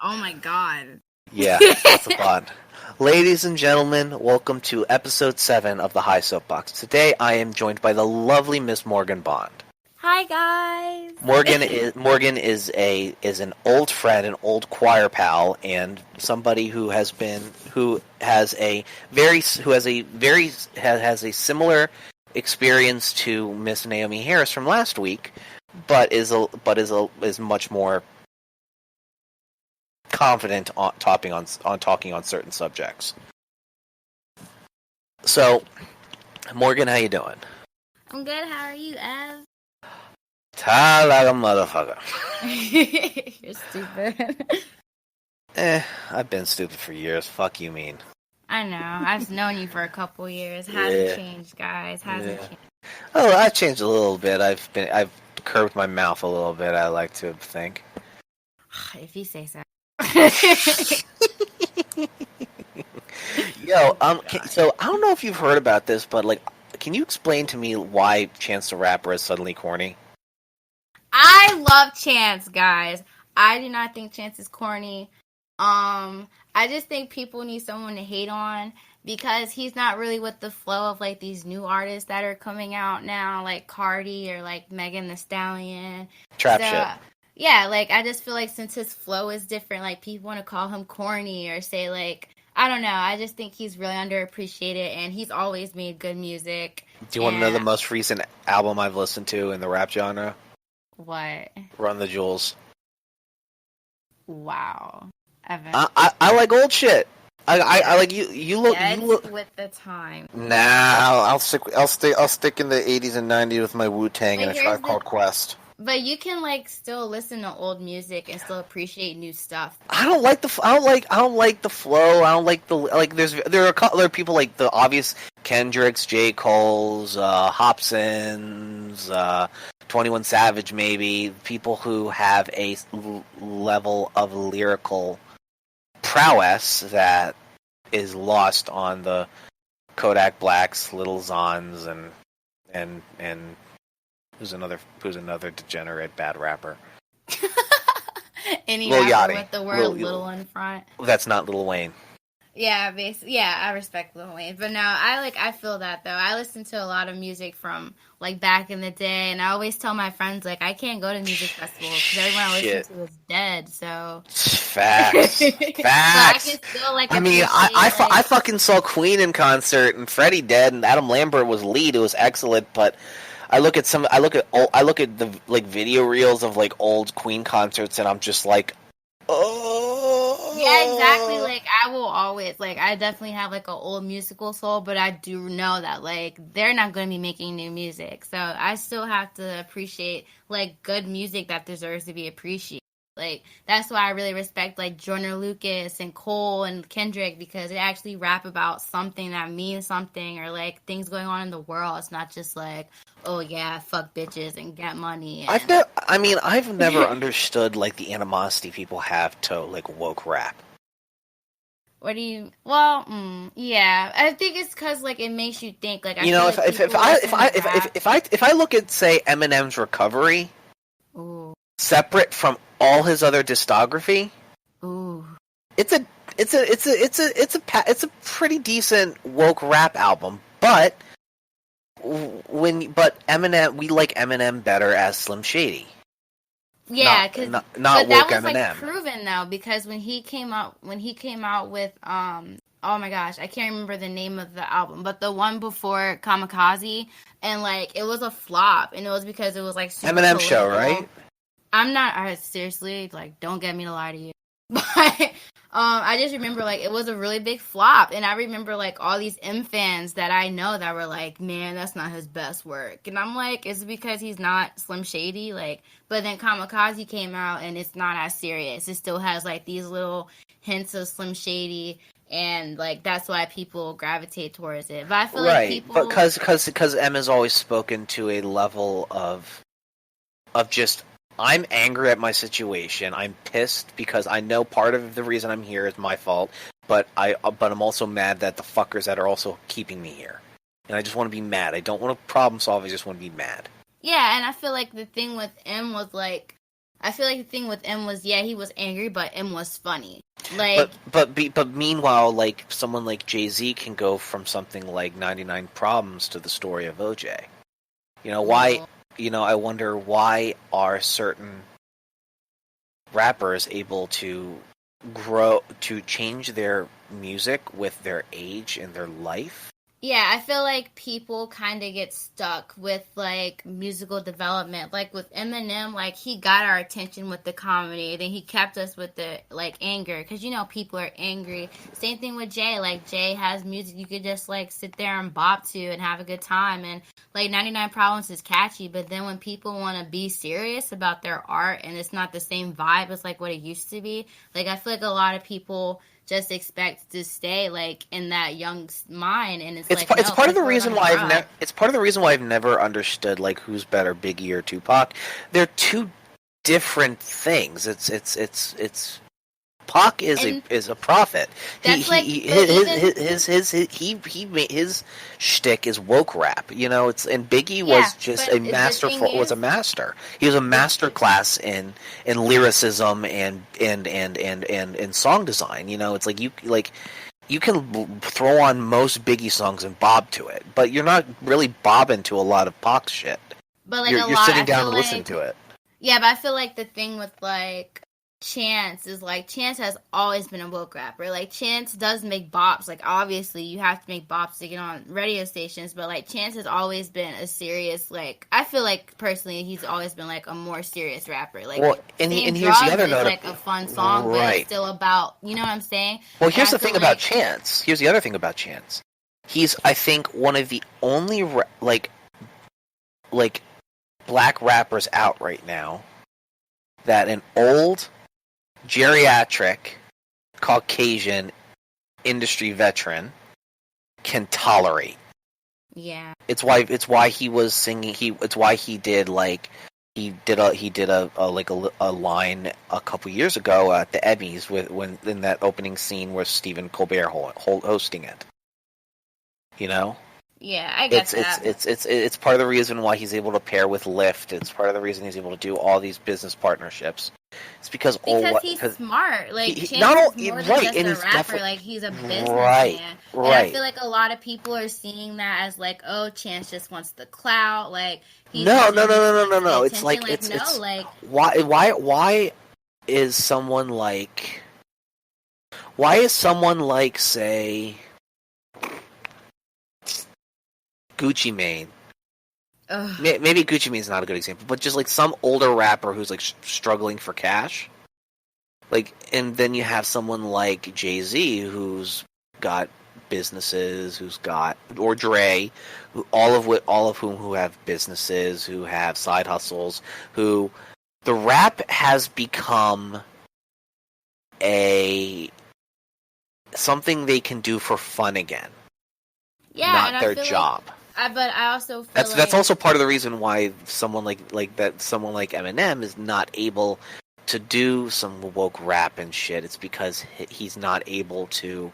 Oh my god. Yeah, that's a thought. Ladies and gentlemen, welcome to episode 7 of the Soapbox. Today I am joined by the lovely Miss Morgan Bond. Hi guys. Morgan is an old friend, an old choir pal, and somebody who has a similar experience to Miss Naomi Harris from last week, but is much more confident on talking on certain subjects. So, Morgan, how you doing? I'm good. How are you, Ev? Tired like a motherfucker. You're stupid. I've been stupid for years. Fuck you mean. I know. I've known you for a couple years. Hasn't changed, guys. Hasn't changed. Oh, I've changed a little bit. I've curved my mouth a little bit, I like to think. If you say so. Yo, so I don't know if you've heard about this, but can you explain to me why Chance the Rapper is suddenly corny? I love Chance, guys. I do not think Chance is corny. I just think people need someone to hate on because he's not really with the flow of like these new artists that are coming out now, like Cardi or like Megan Thee Stallion. Trap shit. Yeah, like I just feel like since his flow is different, like people want to call him corny or say like, I don't know. I just think he's really underappreciated and he's always made good music. Do you want to know the most recent album I've listened to in the rap genre? What? Run the Jewels. Wow. Evan. I like old shit. I like you. You look with the time. Nah, I'll stick in the 80s and 90s with my Wu-Tang and a Tribe Called Quest. But you can like still listen to old music and still appreciate new stuff. I don't like the flow. I don't like the there are people like the obvious Kendricks, J. Cole's, Hobson's, 21 Savage, maybe people who have a level of lyrical prowess that is lost on the Kodak Blacks, Lil Xans, and who's another degenerate bad rapper. Any Lil rapper Yachty. with the word little in front. That's not Lil Wayne. Yeah, I respect Lil Wayne. But now I feel that though. I listen to a lot of music from like back in the day, and I always tell my friends like I can't go to music festivals because everyone I listen to is dead. So facts. So I can still like. I mean, I fucking saw Queen in concert, and Freddie dead, and Adam Lambert was lead. It was excellent, but I look at the like video reels of like old Queen concerts, and I'm just like, oh. Yeah, exactly. Like I will always like I definitely have like an old musical soul, but I do know that like they're not going to be making new music, so I still have to appreciate like good music that deserves to be appreciated. Like that's why I really respect like Joyner Lucas and Cole and Kendrick because they actually rap about something that means something or like things going on in the world. It's not just like, oh yeah, fuck bitches and get money. And... I've never understood like the animosity people have to like woke rap. What do you? Well, yeah, I think it's because like it makes you think. Like if I look at say Eminem's Recovery, ooh, separate from all his other discography, ooh, it's a pretty decent woke rap album, but Eminem, we like Eminem better as Slim Shady. Yeah, because not but woke that was Eminem. like proven though because when he came out with oh my gosh, I can't remember the name of the album, but the one before Kamikaze, and like it was a flop, and it was because it was like super Eminem political. Show, right? I'm not seriously like don't get me to lie to you, but I just remember like it was a really big flop, and I remember like all these M fans that I know that were like, man, that's not his best work, and I'm like, is it because he's not Slim Shady? Like, but then Kamikaze came out, and it's not as serious. It still has like these little hints of Slim Shady, and like that's why people gravitate towards it. But I feel like people, because M has always spoken to a level of just. I'm angry at my situation. I'm pissed because I know part of the reason I'm here is my fault, but I'm also mad that the fuckers that are also keeping me here. And I just want to be mad. I don't want to problem solve. I just want to be mad. Yeah, and I feel like the thing with M was like I feel like the thing with M was, yeah, he was angry, but M was funny. Like, but meanwhile, like someone like Jay-Z can go from something like 99 Problems to the story of OJ. You know why? You know, I wonder why are certain rappers able to grow to change their music with their age and their life. yeah, I feel like people kind of get stuck with like musical development. Like with Eminem, like he got our attention with the comedy, then he kept us with the like anger, because you know people are angry. Same thing with Jay. Like Jay has music you could just like sit there and bop to and have a good time. And like 99 Problems is catchy, but then when people want to be serious about their art and it's not the same vibe as like what it used to be, like I feel like a lot of people just expect to stay like in that young mind, and it's like, it's no, part of the people are reason gonna why grow. it's part of the reason why I've never understood like who's better, Biggie or Tupac. They're two different things. It's Pac is And a prophet. that's like, but even He made his shtick is woke rap. You know, it's and Biggie yeah, was just but a the thing masterful was a is, master. He was a the master class in lyricism and song design. You know, it's like you can throw on most Biggie songs and bob to it, but you're not really bobbing to a lot of Pac shit. but like a You're lot, sitting I down feel and listening like, to it. yeah, but I feel like the thing with like Chance is like Chance has always been a woke rapper. Like Chance does make bops. Like obviously you have to make bops to get on radio stations, but like Chance has always been a serious, like I feel like personally he's always been like a more serious rapper. Like Well, and Same here's the Drugs other is note. like a fun song, but it's Right. still about, you know what I'm saying? Well, And here's I the feel thing about like Chance. Here's the other thing about Chance. He's, I think, one of the only like black rappers out right now that an old geriatric Caucasian industry veteran can tolerate. yeah. It's why he was singing. It's why he did like he did a line a couple years ago at the Emmys when in that opening scene where Stephen Colbert hosting it. You know, Yeah, I get that. it's part of the reason why he's able to pair with Lyft. It's part of the reason he's able to do all these business partnerships. It's because He's smart. Like Chance not all is more than right, just and a he's rapper. definitely Like he's a right, businessman. And I right. feel like a lot of people are seeing that as like, oh, Chance just wants the clout. Like he No, just no, no, really no, no, no, wants the no. It's attention. like Like no, like why is someone like say Gucci Mane. ugh. Maybe Gucci Mane is not a good example, but just like some older rapper who's like struggling for cash. Like, and then you have someone like Jay-Z who's got businesses, or Dre, all of whom who have businesses, who have side hustles, who the rap has become something they can do for fun again, Yeah, not and I their feel job. but I also feel That's also part of the reason why someone like Eminem is not able to do some woke rap and shit. It's because he's not able to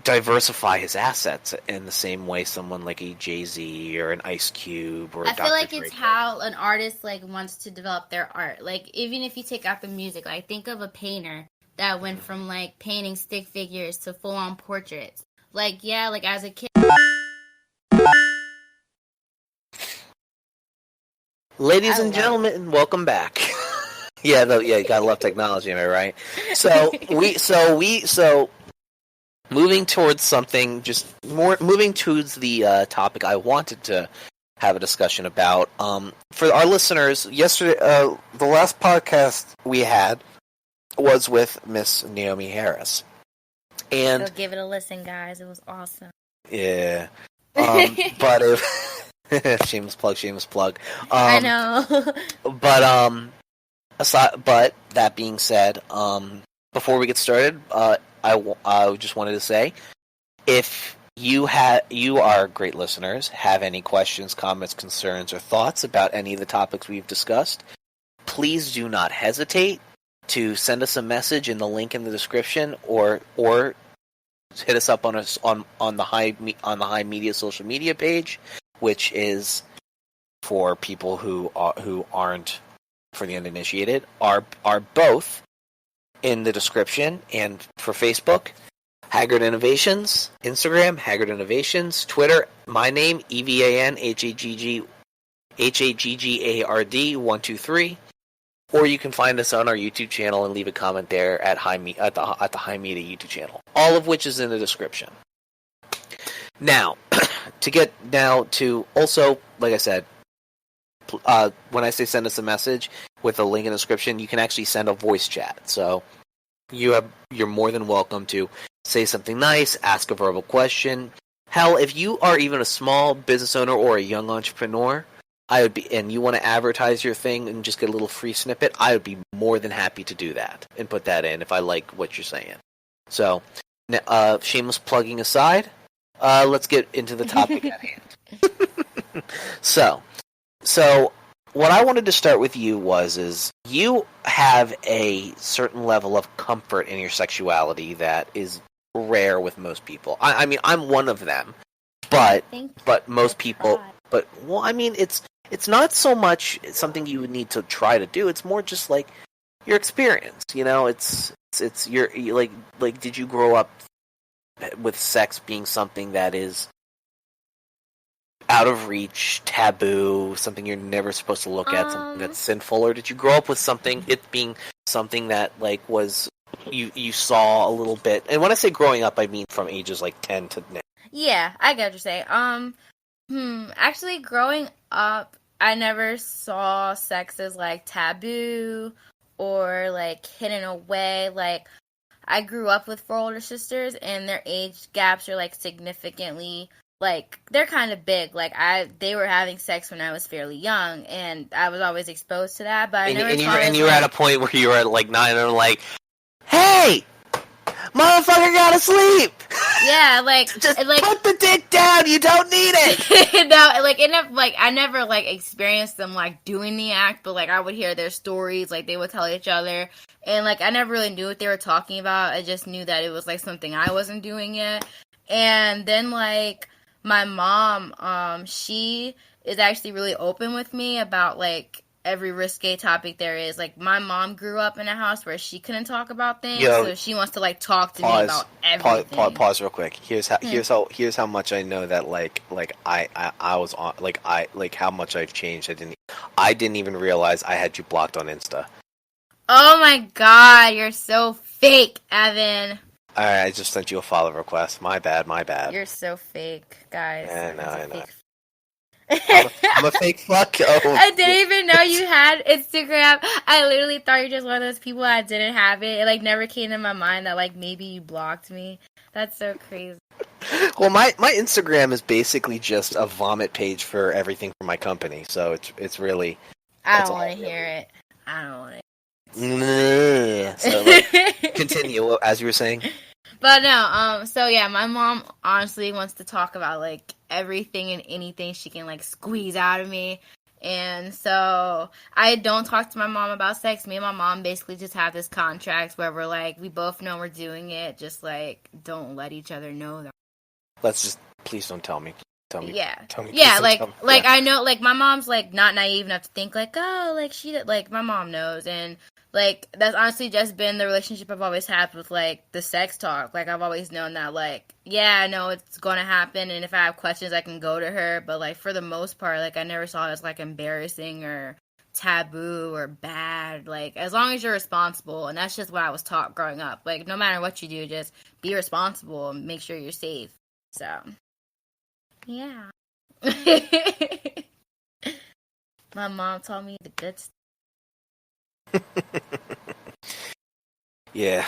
diversify his assets in the same way someone like a Jay-Z or an Ice Cube or I feel like Dre it's could. how an artist like wants to develop their art. Like even if you take out the music, like think of a painter that went from like painting stick figures to full on portraits. Like yeah, like as a kid. Ladies and gentlemen, welcome back. You gotta love technology, am I right? So moving towards something, moving towards the topic I wanted to have a discussion about. For our listeners, yesterday, the last podcast we had was with Miss Naomi Harris, and Go give it a listen, guys. It was awesome. yeah, but if shameless plug. I know. But that being said, before we get started, I just wanted to say, if you are great listeners, have any questions, comments, concerns, or thoughts about any of the topics we've discussed, please do not hesitate to send us a message in the link in the description, or hit us up on the High Media social media page, which is for people who aren't for the uninitiated, are both in the description. And for Facebook, Haggard Innovations, Instagram, Haggard Innovations, Twitter, my name, EVANHAGGARD123, or you can find us on our YouTube channel and leave a comment there at the HIMedia YouTube channel, all of which is in the description. Now, to also, like I said, when I say send us a message with a link in the description, you can actually send a voice chat. So you're more than welcome to say something nice, ask a verbal question. Hell, if you are even a small business owner or a young entrepreneur, and you want to advertise your thing and just get a little free snippet, I would be more than happy to do that and put that in if I like what you're saying. So, shameless plugging aside, let's get into the topic at hand. So what I wanted to start with you is you have a certain level of comfort in your sexuality that is rare with most people. I mean, I'm one of them, but most people. But well, I mean, it's not so much something you would need to try to do. It's more just like your experience. You know, it's your like did you grow up with sex being something that is out of reach, taboo, something you're never supposed to look at, something that's sinful, or did you grow up with it being something that like was you saw a little bit? And when I say growing up, I mean from ages like 10 to now. Yeah, I get what you're saying. Actually, growing up, I never saw sex as like taboo or like hidden away. Like, I grew up with 4 older sisters, and their age gaps are like significantly. Like, they're kind of big. Like, they were having sex when I was fairly young, and I was always exposed to that. But you were at a point where you were at like 9 and like, hey, motherfucker, gotta sleep. Yeah, like just put the dick down. You don't need it. No, I never like experienced them like doing the act, but like I would hear their stories, like they would tell each other, and like I never really knew what they were talking about. I just knew that it was like something I wasn't doing yet. And then like my mom, she is actually really open with me about like every risque topic there is. Like, my mom grew up in a house where she couldn't talk about things, so she wants to like talk to me about everything. Pause real quick. Here's how much I know that I was on how much I've changed. I didn't even realize I had you blocked on Insta. Oh my god, you're so fake, Evan. Alright, I just sent you a follow request. My bad. You're so fake, guys. I know. I'm a fake fuck. Oh. I didn't even know you had Instagram. I literally thought you're just one of those people that didn't have it. It like never came to my mind that like maybe you blocked me. That's so crazy. Well, my Instagram is basically just a vomit page for everything for my company. So it's really. I don't want to hear it. I don't want to. So continue as you were saying. But no, so yeah, my mom honestly wants to talk about like everything and anything she can like squeeze out of me. And so I don't talk to my mom about sex. Me and my mom basically just have this contract where we're like, we both know we're doing it, just like don't let each other know that. Please don't tell me. Tell me. Yeah. Tell me. Yeah, like I know, like my mom's like not naive enough to think like, oh, like like my mom knows. And like, that's honestly just been the relationship I've always had with, like, the sex talk. Like, I've always known that, like, yeah, I know it's going to happen, and if I have questions, I can go to her. But, like, for the most part, like, I never saw it as, like, embarrassing or taboo or bad. Like, as long as you're responsible, and that's just what I was taught growing up. Like, no matter what you do, just be responsible and make sure you're safe. So, yeah. My mom told me the good stuff. Yeah.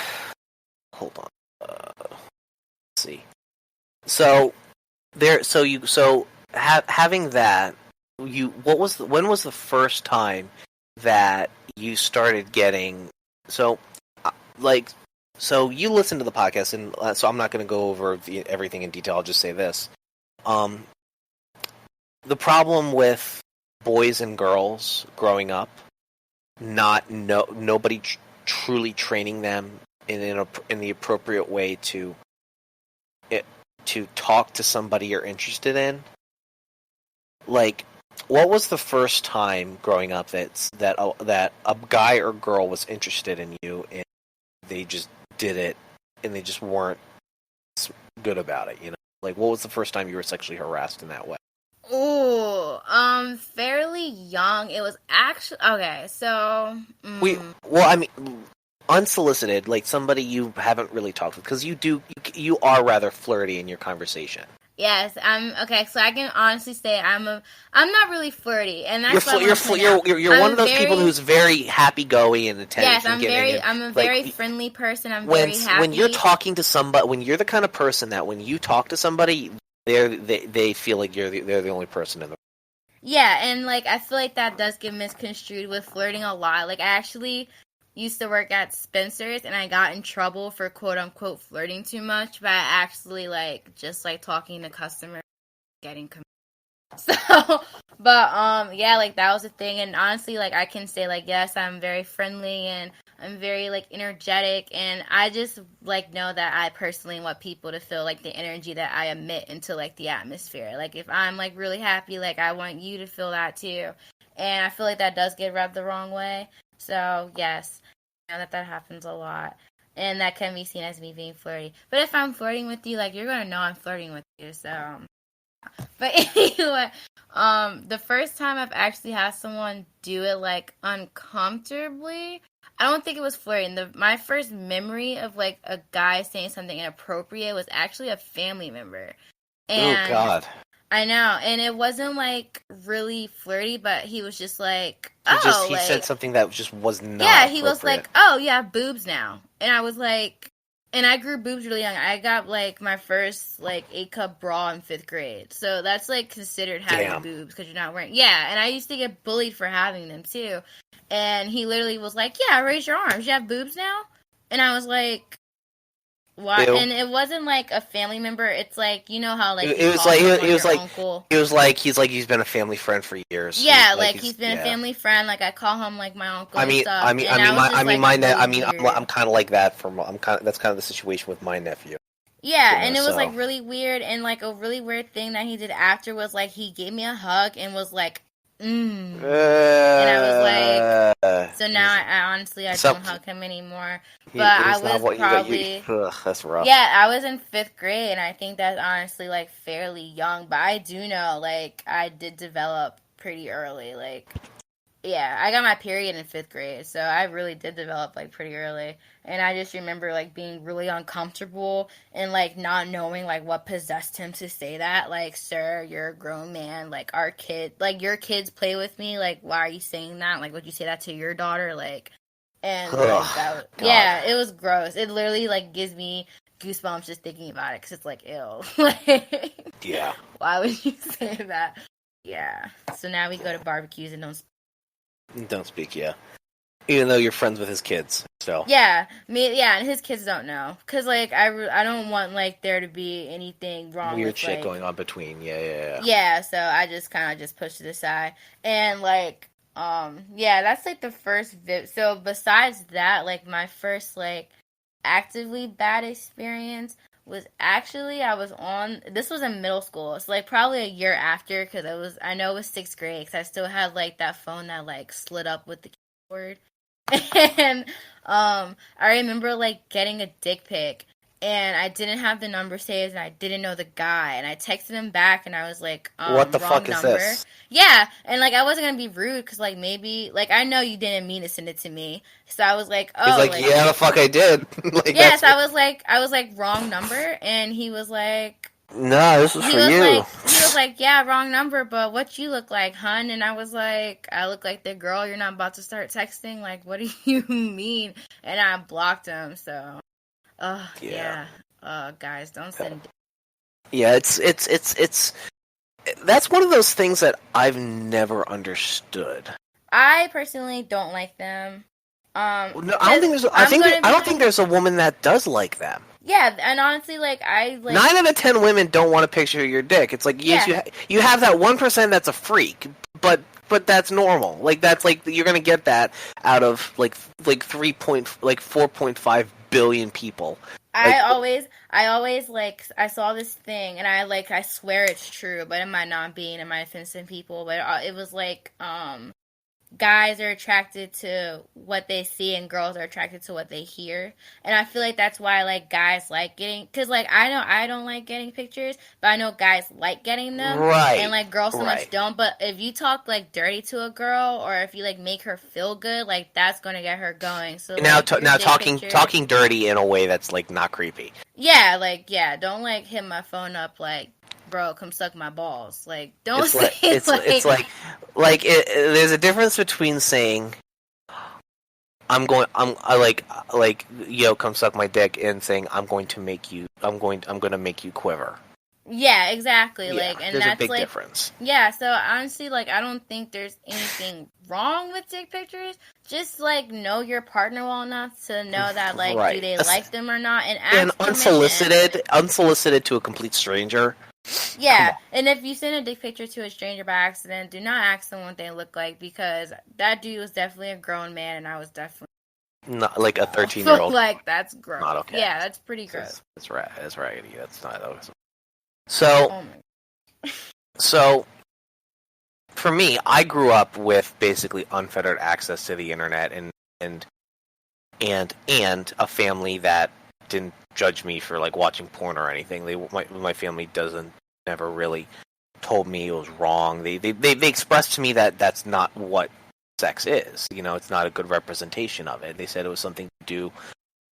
Hold on. Let's see. So having that, when was the first time that you started getting so you listen to the podcast, and so I'm not going to go over everything in detail. I'll just say this: the problem with boys and girls growing up, nobody truly training them in the appropriate way to talk to somebody you're interested in. Like, What was the first time growing up that a guy or girl was interested in you and they just did it and they just weren't good about it? You know, like what was the first time you were sexually harassed in that way? Ooh, fairly young. It was actually okay. So I mean, unsolicited, like somebody you haven't really talked with, because you are rather flirty in your conversation. yes, I'm okay. So I can honestly say I'm not really flirty, and that's you're one of those people who's very happy-going and attention. Yes, I'm a very friendly person. I'm very happy. When you're talking to somebody, when you're the kind of person that when you talk to somebody, they feel like they're the only person in the room. Yeah, and like I feel like that does get misconstrued with flirting a lot. Like I actually used to work at Spencer's and I got in trouble for quote unquote flirting too much, but I actually like just like talking to customers, getting so but yeah, like that was a thing. And honestly, like I can say like yes, I'm very friendly and I'm very like energetic, and I just like know that I personally want people to feel like the energy that I emit into like the atmosphere. Like if I'm like really happy, like I want you to feel that too. And I feel like that does get rubbed the wrong way. So yes, I know that happens a lot. And that can be seen as me being flirty. But if I'm flirting with you, like you're gonna know I'm flirting with you. So but anyway, the first time I've actually had someone do it like uncomfortably, I don't think it was flirting. My first memory of like a guy saying something inappropriate was actually a family member. And oh God. I know, and it wasn't like really flirty, but he was just like, he said something that just was not. Yeah, he was like, "Oh, you have boobs now," and I was like, and I grew boobs really young. I got like my first like A-cup bra in 5th grade, so that's like considered having boobs because you're not wearing. Yeah, and I used to get bullied for having them too. And he literally was like, "Yeah, raise your arms. You have boobs now," and I was like. What? And it wasn't like a family member. It's like you know how like it was like he was like uncle. It was like he's been a family friend for years. Yeah, he's been a family friend. Like I call him like my uncle. I'm kind of like that that's kind of the situation with my nephew. Yeah, and it was like really weird, and like a really weird thing that he did after was like he gave me a hug and was like. And I was like, so now I honestly don't hug him anymore. But I was probably that's rough. Yeah, I was in 5th grade, and I think that's honestly like fairly young. But I do know like I did develop pretty early. Like, yeah, I got my period in 5th grade, so I really did develop like pretty early. And I just remember like being really uncomfortable and like not knowing like what possessed him to say that. Like, sir, you're a grown man. Like your kids play with me. Like, why are you saying that? Like, would you say that to your daughter? Like, and like, yeah, it was gross. It literally like gives me goosebumps just thinking about it because it's like ill. Like, yeah. Why would you say that? Yeah. So now we go to barbecues and don't speak. Yeah. Even though you're friends with his kids, so yeah, and his kids don't know, cause like I don't want like there to be anything wrong. Weird shit going on between, yeah. Yeah, so I just kind of just pushed it aside, and like yeah, that's like the first So besides that, like my first like actively bad experience was actually this was in middle school, so like probably a year after, cause I know it was 6th grade, cause I still had like that phone that like slid up with the keyboard. And I remember like getting a dick pic, and I didn't have the number saved, and I didn't know the guy, and I texted him back, and I was like, what the wrong fuck number. Is this? Yeah, and like I wasn't gonna be rude because like maybe like I know you didn't mean to send it to me, so I was like, he's like yeah, the fuck I did. Like, yeah, so I was like wrong number, and he was like. No, this is for you. He was like, yeah, wrong number, but what you look like, hun? And I was like, I look like the girl you're not about to start texting? Like, what do you mean? And I blocked him, so. Yeah. Guys, don't send. Yeah, it's that's one of those things that I've never understood. I personally don't like them. No, I don't think there's a woman that does like them. Yeah, and honestly, like 9 out of 10 women don't want a picture of your dick. It's like yes, you have that 1% that's a freak, but that's normal. Like that's like you're gonna get that out of like 4.5 billion people. I always like, I saw this thing and I swear it's true, but it might not be and it might offend some people, but it was like, guys are attracted to what they see and girls are attracted to what they hear. And I feel like that's why like guys like getting, cuz like I know I don't like getting pictures, but I know guys like getting them. Right. And like girls so much don't, but if you talk like dirty to a girl or if you like make her feel good, like that's going to get her going. So now like, talking dirty in a way that's like not creepy. Yeah, like don't like hit my phone up like, bro, come suck my balls. Like, don't say it's like there's a difference between saying I'm like yo, come suck my dick, and saying I'm going to make you quiver. Yeah, exactly. Yeah, like, and there's that's a big like, difference. Yeah, so honestly, like, I don't think there's anything wrong with dick pictures. Just like know your partner well enough to know that like, do they like them or not, and ask unsolicited to a complete stranger. Yeah, and if you send a dick picture to a stranger by accident, do not ask them what they look like, because that dude was definitely a grown man, and I was definitely not like a 13-year-old. Like, that's gross. Not okay. Yeah, that's pretty gross. That's right. That's raggedy. That's not okay. So, so for me, I grew up with basically unfettered access to the internet and a family that didn't judge me for like watching porn or anything. My family never really told me it was wrong. They expressed to me that that's not what sex is. You know, it's not a good representation of it. They said it was something to do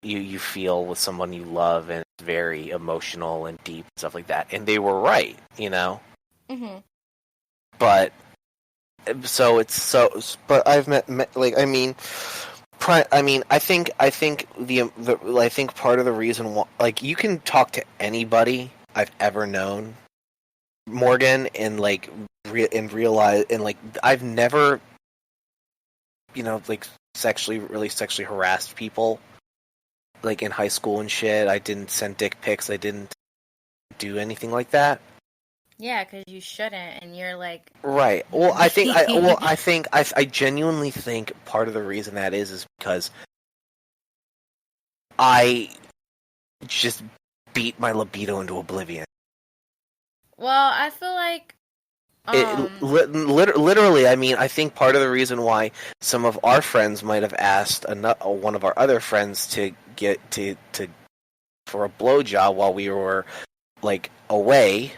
you feel with someone you love, and it's very emotional and deep and stuff like that. And they were right, you know. Mm-hmm. But but I've met like I mean, I think part of the reason why, like, you can talk to anybody I've ever known, Morgan, and like realize, and like I've never, you know, like really sexually harassed people, like in high school and shit. I didn't send dick pics. I didn't do anything like that. Yeah, because you shouldn't, and you're like... Right. Well, I genuinely think part of the reason that is because I just beat my libido into oblivion. Well, I feel like... literally, I mean, I think part of the reason why some of our friends might have asked one of our other friends to get for a blowjob while we were, like, away...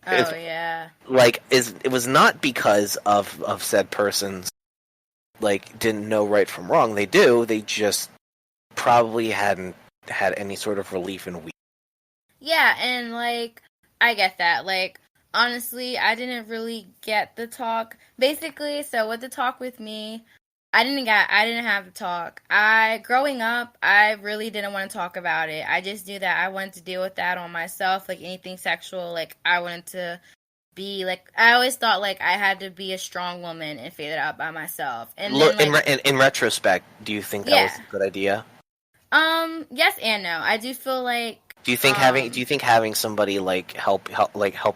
it was not because of said persons, like, didn't know right from wrong. They do. They just probably hadn't had any sort of relief in weeks. Yeah, and, like, I get that. Like, honestly, I didn't really get the talk. Basically, so with the talk with me, I didn't have the talk. Growing up, I really didn't want to talk about it. I just knew that I wanted to deal with that on myself, like anything sexual. Like, I wanted to be, like, I always thought, like, I had to be a strong woman and figure it out by myself. And look, then, like, in retrospect, do you think that was a good idea? Yes and no. I do feel like... Do you think having somebody like help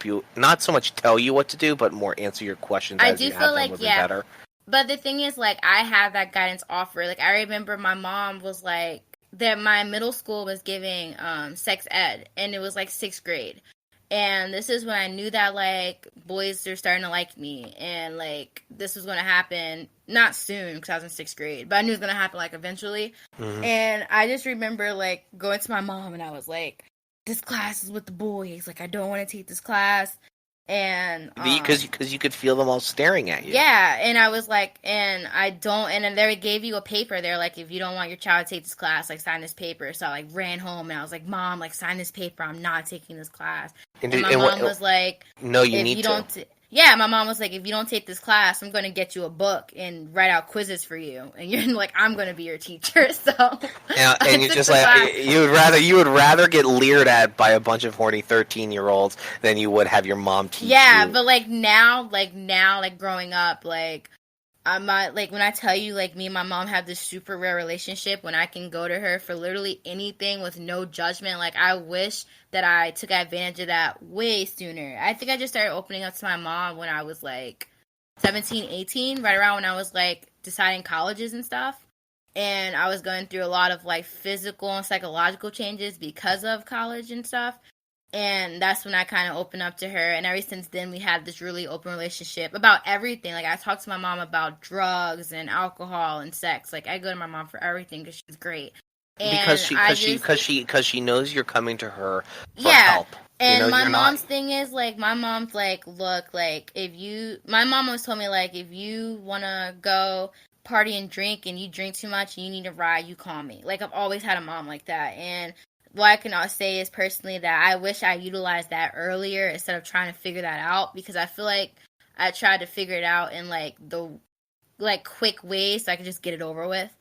you, not so much tell you what to do, but more answer your questions as you have them would be better? But the thing is, like, I have that guidance offer. Like, I remember my mom was like, that my middle school was giving sex ed, and it was like 6th grade. And this is when I knew that, like, boys are starting to like me, and, like, this was going to happen, not soon, because I was in 6th grade, but I knew it was going to happen, like, eventually. Mm-hmm. And I just remember, like, going to my mom, and I was like, this class is with the boys. Like, I don't want to take this class. And because you could feel them all staring at you. Yeah, and I was like, and then they gave you a paper. They're like, if you don't want your child to take this class, like, sign this paper. So I, like, ran home, and I was like, Mom, like, sign this paper. I'm not taking this class. And my mom was like, no, you need to. Yeah, my mom was like, if you don't take this class, I'm going to get you a book and write out quizzes for you. And you're like, I'm going to be your teacher. So and you're just like, you would rather get leered at by a bunch of horny 13-year-olds than you would have your mom teach you. Yeah, but now, growing up, like, I'm not, like, when I tell you, like, me and my mom have this super rare relationship when I can go to her for literally anything with no judgment. Like, I wish that I took advantage of that way sooner. I think I just started opening up to my mom when I was, like, 17, 18, right around when I was, like, deciding colleges and stuff. and I was going through a lot of like physical and psychological changes because of college and stuff. And that's when I kind of opened up to her. And ever since then, we had this really open relationship about everything. Like, I talked to my mom about drugs and alcohol and sex. Like, I go to my mom for everything because she's great. And because she knows you're coming to her for help. And my mom's thing is, like, my mom's like, look, like, my mom always told me, like, if you want to go party and drink and you drink too much and you need a ride, you call me. Like, I've always had a mom like that. And what I can say is personally that I wish I utilized that earlier instead of trying to figure that out, because I feel like I tried to figure it out in like the quick ways so I could just get it over with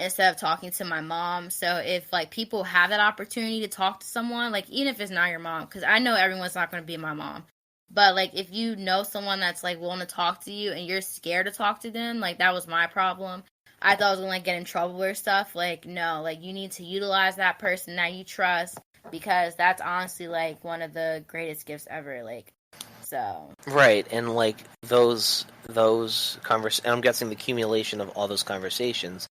instead of talking to my mom. So if like people have that opportunity to talk to someone, like even if it's not your mom, because I know everyone's not going to be my mom, but like if you know someone that's like willing to talk to you and you're scared to talk to them, like that was my problem. I thought I was going to, like, get in trouble or stuff. Like, no. Like, you need to utilize that person that you trust, because that's honestly, like, one of the greatest gifts ever. Like, so. Right. And, like, those conversations, I'm guessing the accumulation of all those conversations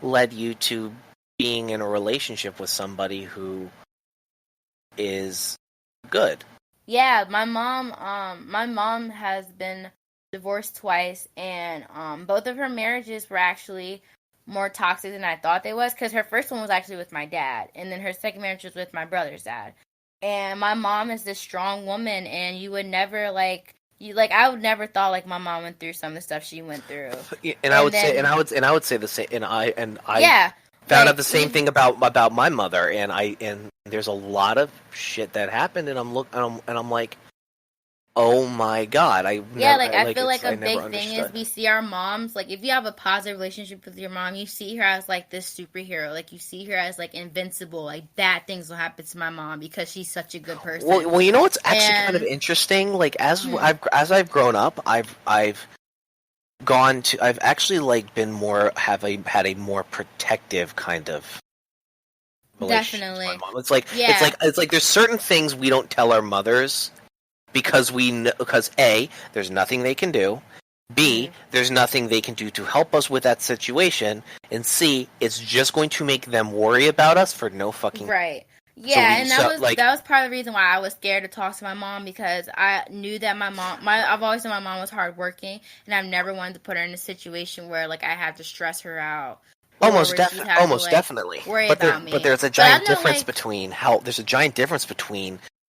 led you to being in a relationship with somebody who is good. Yeah, my mom has been divorced twice, and both of her marriages were actually more toxic than I thought they was, because her first one was actually with my dad, and then her second marriage was with my brother's dad. And my mom is this strong woman, and you would never I would never thought like my mom went through some of the stuff she went through. I would say the same, and I found out the same thing about my mother, and there's a lot of shit that happened, and I'm like, oh my god! I feel like a big thing is we see our moms, like, if you have a positive relationship with your mom, you see her as like this superhero, like you see her as like invincible, like bad things will happen to my mom because she's such a good person. Well, you know what's actually kind of interesting? Like as I've grown up, I've actually like been had a more protective kind of relationship definitely with my mom. It's like there's certain things we don't tell our mothers. Because A, there's nothing they can do. B, there's nothing they can do to help us with that situation. And C, it's just going to make them worry about us for no fucking... Right. Yeah, that was part of the reason why I was scared to talk to my mom, because I knew that I've always known my mom was hardworking, and I've never wanted to put her in a situation where, like, I had to stress her out. Almost definitely. But there's a giant difference between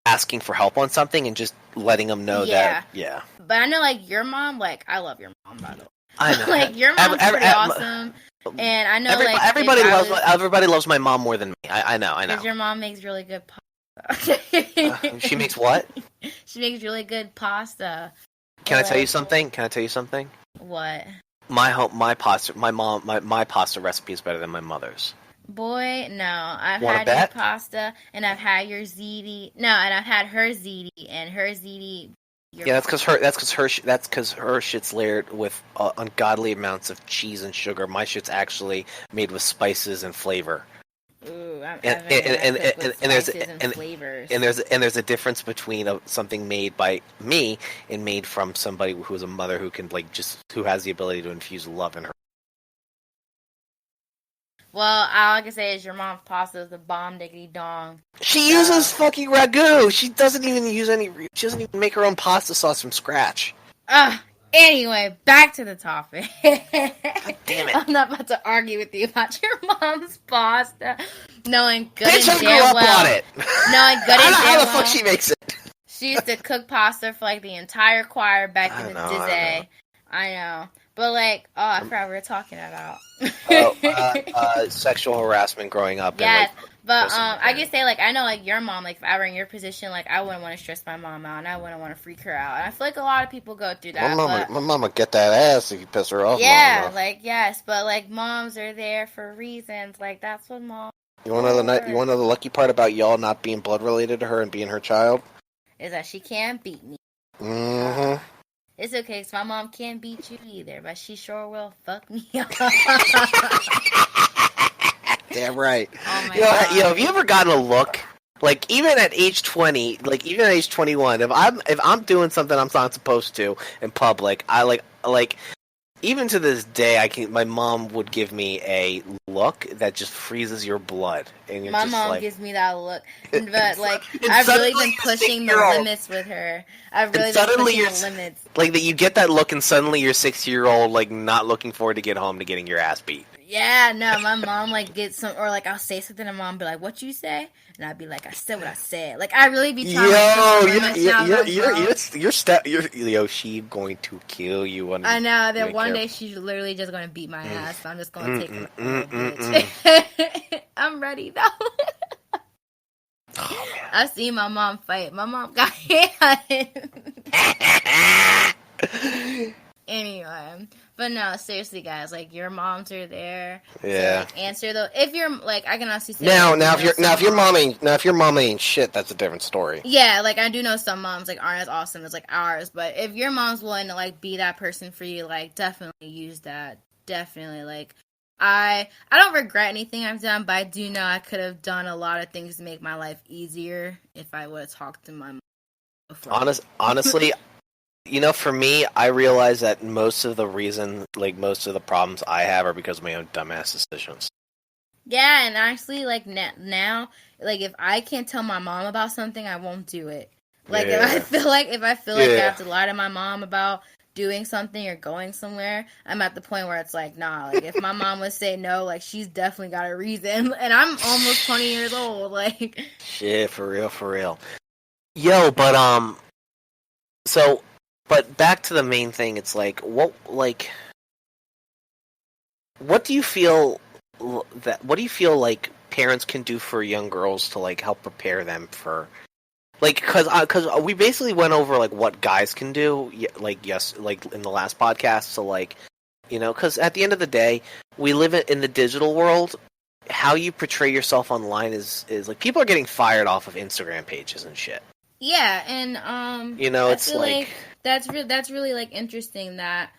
asking for help on something and just letting them know that. Yeah. But I know, like, your mom, like, I love your mom, by the way. I know. Like, your mom's pretty awesome. And I know, everybody loves my mom more than me. I know. Because your mom makes really good pasta. She makes what? She makes really good pasta. Can I tell you something? What? My pasta recipe is better than my mother's. Boy, no. I've had your pasta, and I've had your ziti. No, and I've had her ziti, and her ziti. Yeah, that's because her shit's layered with ungodly amounts of cheese and sugar. My shit's actually made with spices and flavor. Ooh, there's a difference between something made by me and made from somebody who's a mother who can who has the ability to infuse love in her. Well, all I can say is your mom's pasta is the bomb diggity dong. She uses fucking ragu. She doesn't even she doesn't even make her own pasta sauce from scratch. Anyway, back to the topic. God damn it. I'm not about to argue with you about your mom's pasta. Knowing good Bitch, and damn well. On it. Knowing good and damn well. How the fuck she makes it? She used to cook pasta for like the entire choir back in the day. I know. But like, I forgot what we were talking about. Sexual harassment growing up. Yes, but I can say, like, I know, like, your mom, like, if I were in your position, like, I wouldn't want to stress my mom out, and I wouldn't want to freak her out. And I feel like a lot of people go through that. My mama get that ass if you piss her off. Yeah, like, yes, but like, moms are there for reasons. Like, that's what mom. You want to know the lucky part about y'all not being blood related to her and being her child? Is that she can't beat me. Mm-hmm. It's okay, because my mom can't beat you either, but she sure will fuck me up. Damn right. Oh my God. Have you ever gotten a look? Like, even at age 20, like, even at age 21, if I'm doing something I'm not supposed to in public, I like, even to this day, my mom would give me a look that just freezes your blood, and you're My just mom like, gives me that look, but like and I've really suddenly been you're pushing the 6-year-old. limits with her. I've And really been suddenly pushing you're the limits. like that. You get that look, and suddenly you're 6-year-old, like not looking forward to get home to getting your ass beat. Yeah, no, my mom like gets some, or like I'll say something, and mom be like, "What you say?" And I'd be like, "I said what I said." Like I really be trying to like, push the limits now that I'm grown. Yo, she going to kill you. I know that one day she's literally just gonna beat my ass. So I'm just gonna take her like a little bitch. I'm ready though. Oh, man. I've seen my mom fight. My mom got hit. Anyway, but no, seriously, guys, like your moms are there. Yeah. To, like, answer though. If you're like, I can honestly say Now, like, if your mom ain't shit, that's a different story. Yeah, like I do know some moms like aren't as awesome as like ours, but if your mom's willing to like be that person for you, like definitely use that. Definitely, like I don't regret anything I've done, but I do know I could have done a lot of things to make my life easier if I would have talked to my mom before. Honestly, you know, for me, I realize that most of the problems I have are because of my own dumbass decisions. Yeah, and actually, like now, like if I can't tell my mom about something, I won't do it. Like if I feel like I have to lie to my mom about doing something or going somewhere, I'm at the point where it's like, nah. Like if my mom would say no, like she's definitely got a reason, and I'm almost 20 years old. Like, shit, for real. Yo, but but back to the main thing. It's like, what do you feel like parents can do for young girls to like help prepare them for, like, because we basically went over like what guys can do, like in the last podcast. So like, you know, because at the end of the day, we live in the digital world. How you portray yourself online is like people are getting fired off of Instagram pages and shit. yeah, and you know, it's like that's really like interesting that.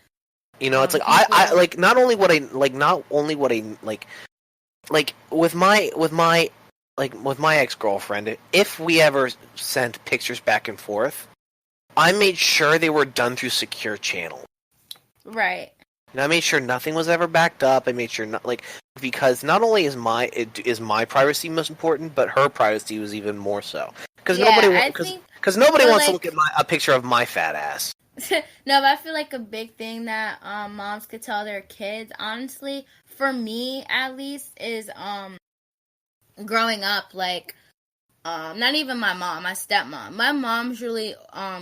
You know, it's like I like not only what I like with my ex-girlfriend, if we ever sent pictures back and forth, I made sure they were done through secure channel. Right. And I made sure nothing was ever backed up. I made sure because not only is my privacy most important, but her privacy was even more so. Because nobody wants to look at a picture of my fat ass. No, but I feel like a big thing that moms could tell their kids, honestly, for me at least, is growing up, like not even my mom, my stepmom. My mom's really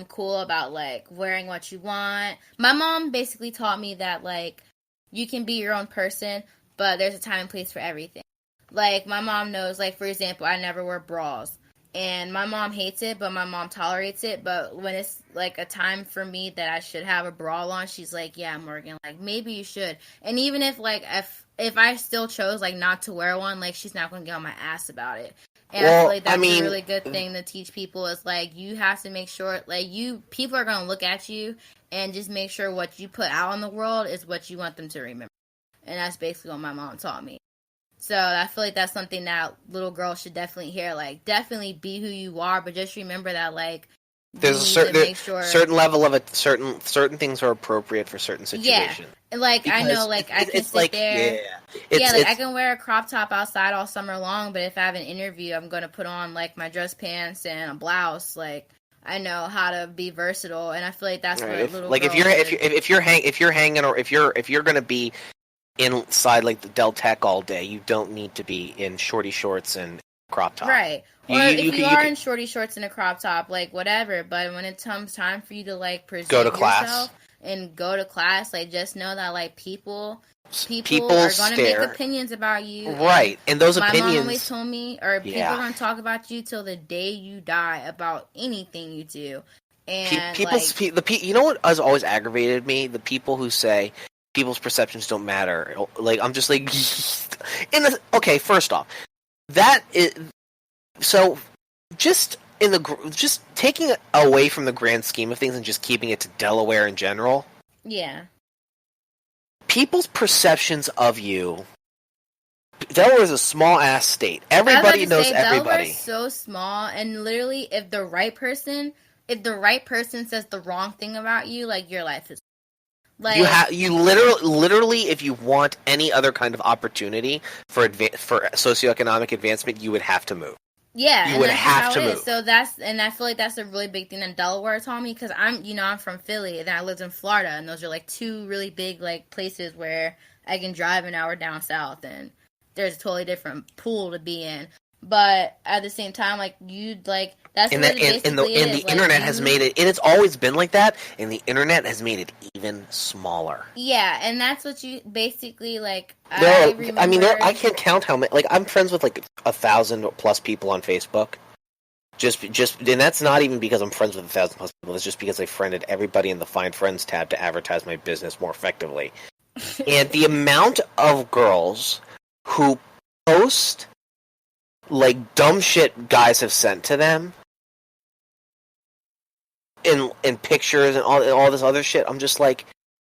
cool about like wearing what you want. My mom basically taught me that like you can be your own person, but there's a time and place for everything. Like my mom knows, like for example, I never wear bras. And my mom hates it, but my mom tolerates it. But when it's, like, a time for me that I should have a bra on, she's like, yeah, Morgan, like, maybe you should. And even if, like, if I still chose, like, not to wear one, like, she's not going to get on my ass about it. And I feel like that's a really good thing to teach people is, like, you have to make sure, like, people are going to look at you and just make sure what you put out in the world is what you want them to remember. And that's basically what my mom taught me. So I feel like that's something that little girls should definitely hear. Like, definitely be who you are, but just remember that, like, there's certain level of it. Certain things are appropriate for certain situations. Yeah, like because I know, like I can sit there. Yeah, like I can wear a crop top outside all summer long, but if I have an interview, I'm gonna put on like my dress pants and a blouse. Like I know how to be versatile, and I feel like that's what little girls if you're gonna be inside like the Del Tech all day, you don't need to be in shorty shorts and crop top. Right. Or if you are in shorty shorts and a crop top, like whatever. But when it comes time for you to like present yourself and go to class, like just know that like people are going to make opinions about you. Right. And those opinions. My mom always told me, or people are going to talk about you till the day you die about anything you do. And you know what has always aggravated me? The people who say people's perceptions don't matter. Like, I'm just like, okay, first off, that is, so just taking it away from the grand scheme of things and just keeping it to Delaware in general. Yeah. People's perceptions of you. Delaware is a small ass state. Everybody knows everybody. Delaware is so small, and literally, if the right person says the wrong thing about you, like your life is. Like you literally, if you want any other kind of opportunity for socioeconomic advancement, you would have to move. Yeah, You and would that's have how to it move. is. So I feel like that's a really big thing that Delaware taught me, because I'm from Philly, and then I lived in Florida, and those are like two really big like places where I can drive an hour down south, and there's a totally different pool to be in. But at the same time, like that's what it basically is. The internet has made it, and it's always been like that. And the internet has made it even smaller. Yeah, and that's what you basically like. I can't count how many. Like, I'm friends with like 1,000 plus people on Facebook. Just, and that's not even because I'm friends with 1,000 plus people. It's just because I friended everybody in the Find Friends tab to advertise my business more effectively. And the amount of girls who post like dumb shit guys have sent to them in pictures and all this other shit, I'm just like,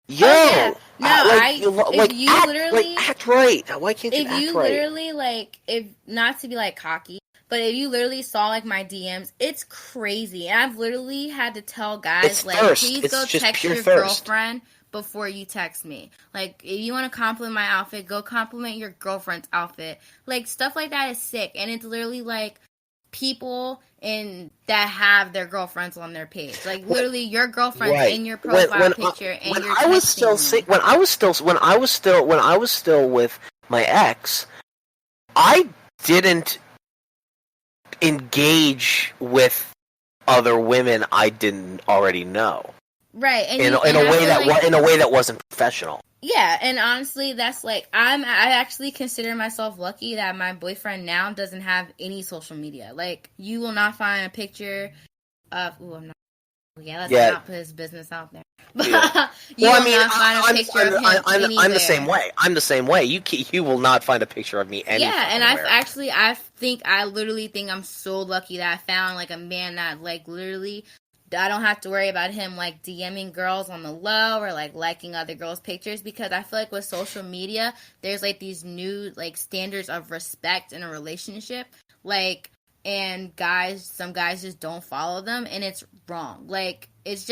yo, act right. Why can't you act right? If you literally like, if not to be like cocky, but if you literally saw like my DMs, it's crazy. And I've literally had to tell guys please go text your girlfriend before you text me. Like, if you want to compliment my outfit, go compliment your girlfriend's outfit. Like, stuff like that is sick. And it's literally like people that have their girlfriends on their page. Like, literally your girlfriend's in your profile picture, and you're texting when I was still with my ex, I didn't engage with other women I didn't already know. Right, and in a way that wasn't professional. Yeah, and honestly, that's like I actually consider myself lucky that my boyfriend now doesn't have any social media. Like, you will not find a picture of. Let's not put his business out there. But you will not find a picture of him anywhere. I'm the same way. I'm the same way. You will not find a picture of me anywhere. Yeah, and I literally think I'm so lucky that I found like a man that like literally. I don't have to worry about him like DMing girls on the low or like liking other girls' pictures, because I feel like with social media, there's like these new like standards of respect in a relationship, like, and some guys just don't follow them, and it's wrong. Like, it's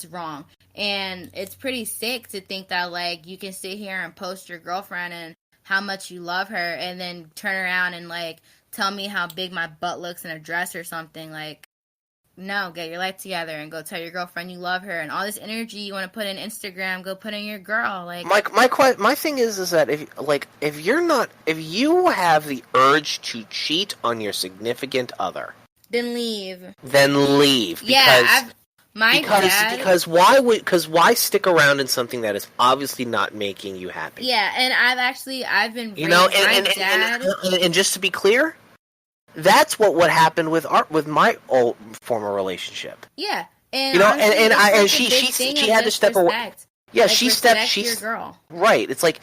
wrong, and it's pretty sick to think that like you can sit here and post your girlfriend and how much you love her, and then turn around and like tell me how big my butt looks in a dress or something. Like, no, get your life together and go tell your girlfriend you love her, and all this energy you want to put in Instagram, go put in your girl. Like, my thing is that if you have the urge to cheat on your significant other, then leave. Yeah, because why stick around in something that is obviously not making you happy? Yeah, and I've been and just to be clear, that's what happened with my old former relationship. Yeah, and she had to step away. Yeah, like, she's your girl. Right. It's like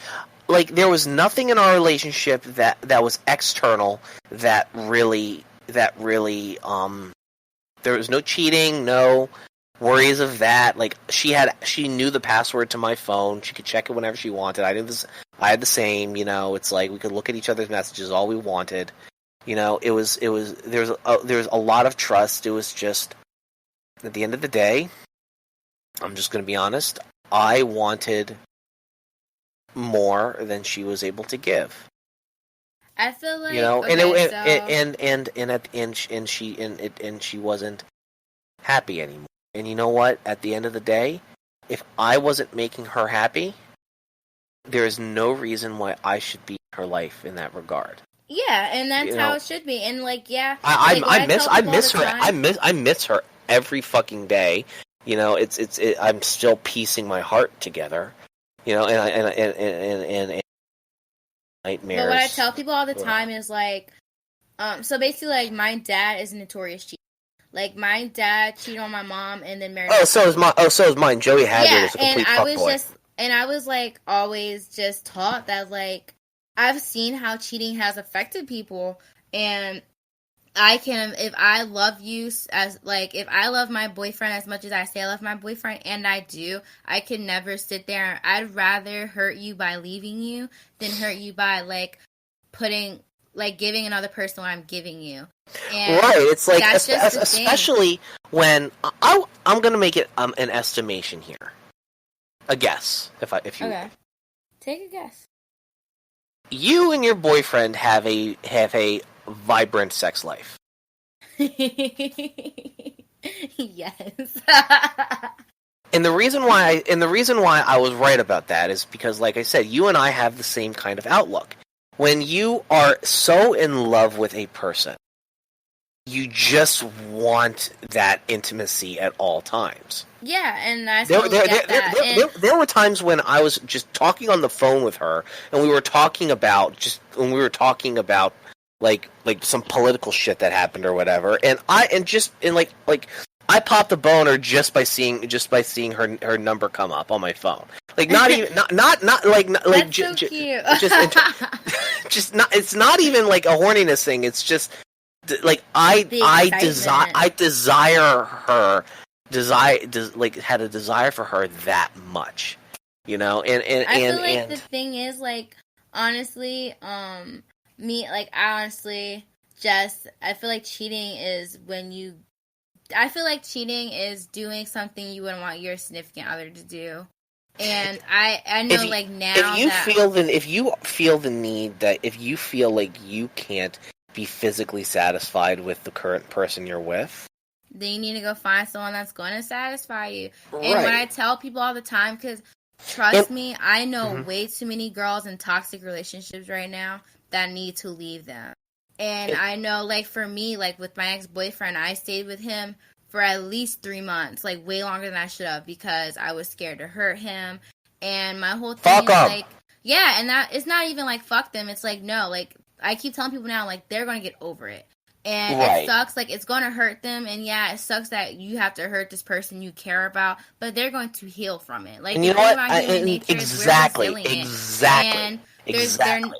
there was nothing in our relationship that was external that really there was no cheating, no worries of that. Like, she knew the password to my phone. She could check it whenever she wanted. I had the same. It's like we could look at each other's messages all we wanted. There's a lot of trust. It was just, at the end of the day, I'm just going to be honest, I wanted more than she was able to give. I feel like and she wasn't happy anymore. And you know what? At the end of the day, if I wasn't making her happy, there is no reason why I should be in her life in that regard. Yeah, and that's how it should be. And like, yeah, I miss her. I miss her every fucking day. I'm still piecing my heart together. And nightmares. But what I tell people all the time is like, so basically, like, my dad is a notorious cheater. Like, my dad cheated on my mom and then married. So is mine. Joey Hadley is a complete fuckboy. And I was like always just taught that like. I've seen how cheating has affected people, and if I love my boyfriend as much as I say I love my boyfriend, and I do, I can never sit there. I'd rather hurt you by leaving you than hurt you by giving another person what I'm giving you. And right. It's like, especially when I'm going to make it an estimation here. a guess. If you Okay. Take a guess. You and your boyfriend have a vibrant sex life. Yes. And the reason why I was right about that is because, like I said, you and I have the same kind of outlook. When you are so in love with a person, you just want that intimacy at all times. Yeah, and I totally get that. There were times when I was just talking on the phone with her, and we were talking about like some political shit that happened or whatever, and I popped a boner just by seeing her number come up on my phone. Like not even not like That's so cute. just not. It's not even like a horniness thing. It's just like I desire her. Had a desire for her that much, you know, and I feel like the thing is, like, honestly, me, like, I feel like cheating is doing something you wouldn't want your significant other to do. And I know, like, now if you feel the need that if you feel like you can't be physically satisfied with the current person you're with, then you need to go find someone that's going to satisfy you. Right. And when I tell people all the time, because trust me, I know way too many girls in toxic relationships right now that need to leave them. And I know, like, for me, like, with my ex-boyfriend, I stayed with him for at least 3 months, like, way longer than I should have, because I was scared to hurt him. And my whole thing is, like, yeah, and that it's not even, like, fuck them. It's like, no, like, I keep telling people now, like, they're going to get over it. And It sucks, like, it's going to hurt them, and yeah, it sucks that you have to hurt this person you care about, but they're going to heal from it. Like, and you know what? Exactly. And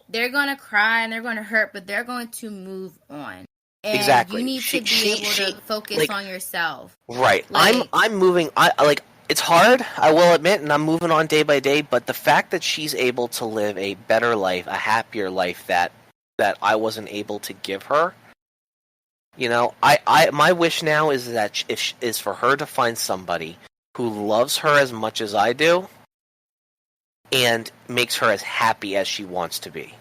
they're going to cry, and they're going to hurt, but they're going to move on. And exactly. You need to be able to focus on yourself. Right. Like, I'm moving, it's hard, I will admit, and I'm moving on day by day, but the fact that she's able to live a better life, a happier life that I wasn't able to give her, you know, my wish now is that is for her to find somebody who loves her as much as I do and makes her as happy as she wants to be.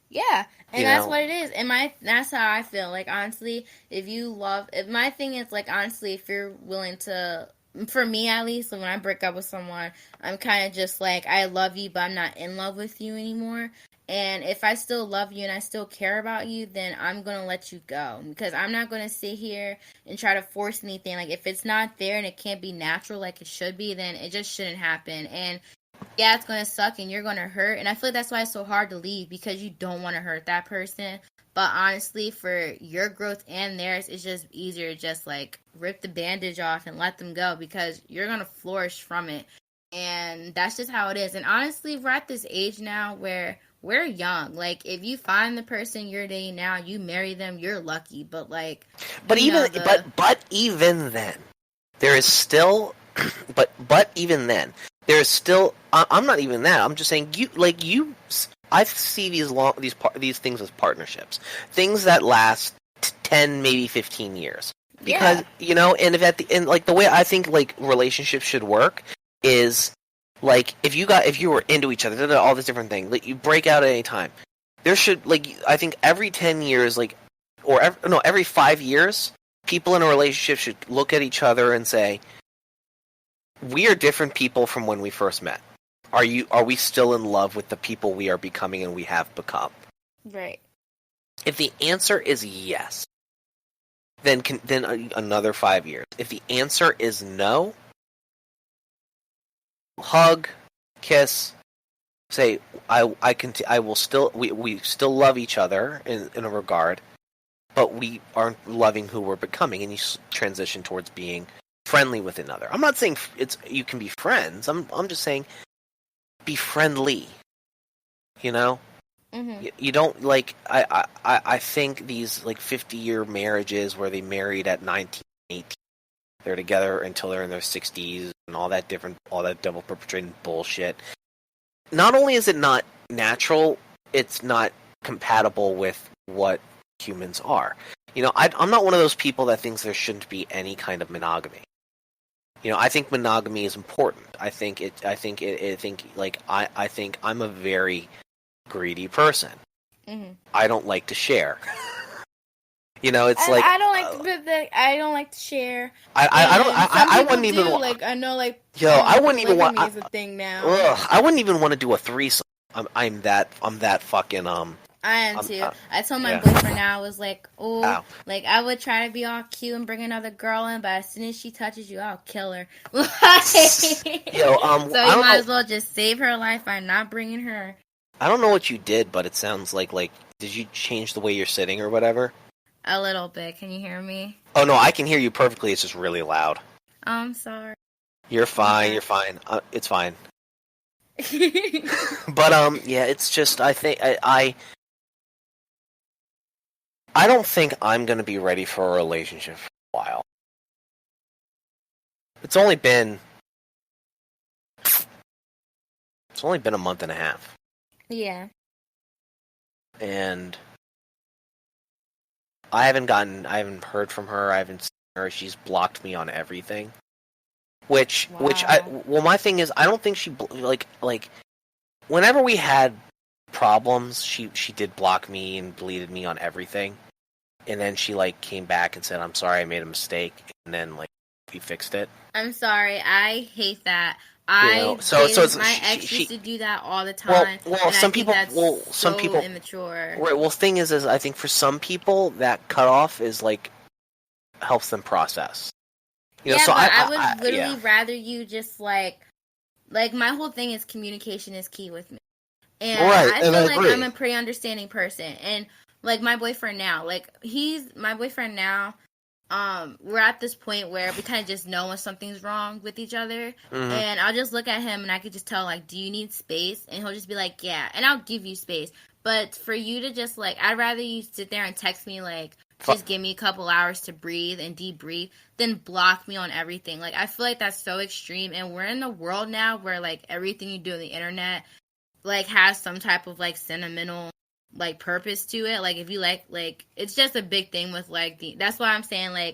Yeah, and that's what it is. And that's how I feel. Like, honestly, if my thing is, like, honestly, if you're willing to, for me at least, when I break up with someone, I'm kind of just like, I love you, but I'm not in love with you anymore. And if I still love you and I still care about you, then I'm going to let you go. Because I'm not going to sit here and try to force anything. Like, if it's not there and it can't be natural like it should be, then it just shouldn't happen. And yeah, it's going to suck and you're going to hurt. And I feel like that's why it's so hard to leave, because you don't want to hurt that person. But honestly, for your growth and theirs, it's just easier to just, like, rip the bandage off and let them go, because you're going to flourish from it. And that's just how it is. And honestly, we're at this age now where we're young. Like, if you find the person you're dating now, you marry them, you're lucky. But, like, but even then, there is still, but even then, there is still. I'm not even that. I'm just saying I see these things as partnerships, things that last 10, maybe 15 years. Because you know, and if at the end, like, the way I think, like, relationships should work is, like, if you were into each other, all this different thing, like, you break out at any time. There should, like, I think every 10 years, like, every 5 years, people in a relationship should look at each other and say, we are different people from when we first met. Are we still in love with the people we are becoming and we have become? Right. If the answer is yes, then another 5 years. If the answer is no, hug, kiss, say, we still love each other in a regard, but we aren't loving who we're becoming, and you transition towards being friendly with another. I'm not saying you can be friends. I'm just saying be friendly. You know? Mm-hmm. You don't, like, I think these, like, 50-year marriages where they married at 19, 18, they're together until they're in their 60s and all that devil perpetrating bullshit. Not only is it not natural, it's not compatible with what humans are. You know, I'm not one of those people that thinks there shouldn't be any kind of monogamy. I think monogamy is important. I think I'm a very greedy person. Mm-hmm. I don't like to share. It's like I don't like to share. I wouldn't even. I know, I wouldn't even want. polygamy is a thing now. I wouldn't even want to do a threesome. I'm that fucking I am too. I told my yeah. boyfriend now, I was like, Ow. like I would try to be all cute and bring another girl in, but as soon as she touches you, I'll kill her. So you might as well just save her life by not bringing her. I don't know what you did, but it sounds like did you change the way you're sitting or whatever? A little bit. Can you hear me? Oh no, I can hear you perfectly. It's just really loud. I'm sorry. You're fine. Okay. You're fine. It's fine. But yeah, it's just I don't think I'm gonna be ready for a relationship for a while. It's only been a month and a half. Yeah. And I haven't heard from her. I haven't seen her. She's blocked me on everything. My thing is, I don't think she whenever we had problems, she did block me and deleted me on everything. And then she came back and said, "I'm sorry, I made a mistake," and then we fixed it. I'm sorry. I hate that. My ex used to do that all the time. Some people immature. Right. Well, thing is, I think for some people that cutoff is helps them process. I would literally rather you just my whole thing is communication is key with me, and I feel I'm a pretty understanding person, and my boyfriend now, we're at this point where we kind of just know when something's wrong with each other. Mm-hmm. And I'll just look at him and I could just tell, do you need space? And he'll just be like, yeah. And I'll give you space. But for you to just, I'd rather you sit there and text me, just give me a couple hours to breathe and debrief than block me on everything. I feel like that's so extreme. And we're in a world now where, everything you do on the internet, has some type of, sentimental purpose to it. If you it's just a big thing with that's why I'm saying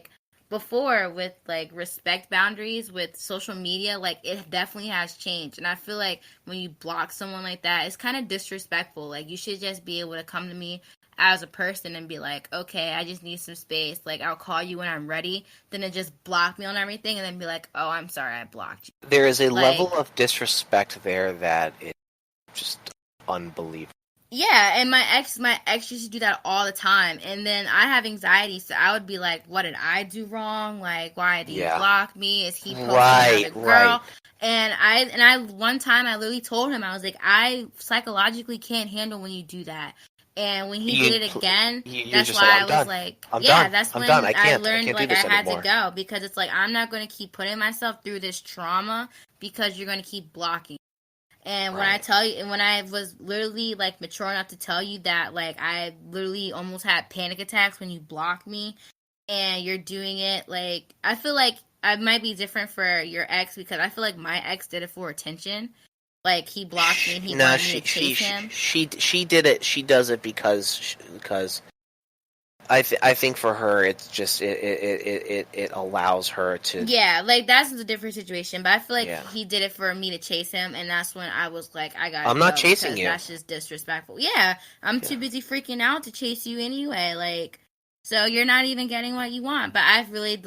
before with respect boundaries with social media, it definitely has changed. And I feel when you block someone like that, it's kind of disrespectful. You should just be able to come to me as a person and be okay, I just need some space, I'll call you when I'm ready, than to just block me on everything and then be oh, I'm sorry, I blocked you. There is a level of disrespect there that is just unbelievable. Yeah, and my ex used to do that all the time, and then I have anxiety, so I would be what did I do wrong? Why did he block me? Is he posting another girl? Right. And I one time I literally told him, I was I psychologically can't handle when you do that. And when he did it again, that's why I was that's when I learned I had to go, because it's I'm not going to keep putting myself through this trauma because you're going to keep blocking. And when I tell you, and when I was literally mature enough to tell you that I literally almost had panic attacks when you block me, and you're doing it I feel I might be different for your ex, because I feel my ex did it for attention. He blocked me and he wanted me to chase him. She did it. She does it because I think for her it's just it allows her to. Yeah, that's a different situation. But I feel he did it for me to chase him, and that's when I was I got. I'm not chasing you. That's just disrespectful. Yeah, I'm too busy freaking out to chase you anyway. So you're not even getting what you want. But I really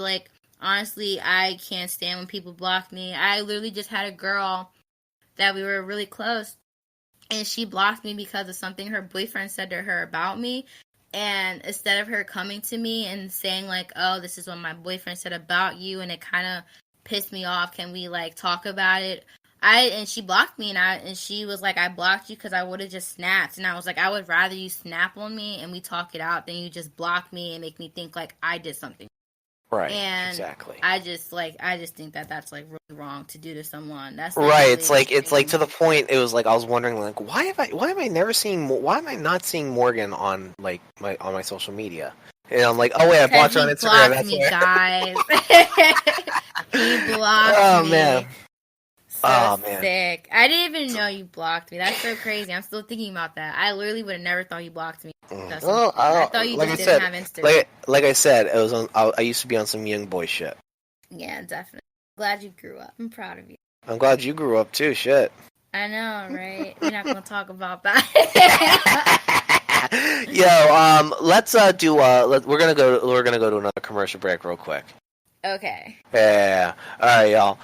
honestly, I can't stand when people block me. I literally just had a girl that we were really close, and she blocked me because of something her boyfriend said to her about me. And instead of her coming to me and saying oh, this is what my boyfriend said about you, and it kind of pissed me off, can we talk about it? And she blocked me, and she was I blocked you because I would have just snapped. And I was I would rather you snap on me and we talk it out than you just block me and make me think I did something. Right. And exactly. I just think that's really wrong to do to someone. That's right. Really it's to the point. It was I was wondering why am I not seeing Morgan on on my social media? And I'm oh wait, I blocked her on Instagram. That's me, guys. He blocked me. Oh man. Sick. I didn't even know you blocked me. That's so crazy. I'm still thinking about that. I literally would have never thought you blocked me. I thought you just didn't have Instagram. Like I said, it was on. I used to be on some young boy shit. Yeah, definitely. glad you grew up. I'm proud of you. I'm glad you grew up too. Shit. I know, right? We're not gonna talk about that. Yo, let's do. We're gonna go to another commercial break real quick. Okay. Yeah. All right, y'all.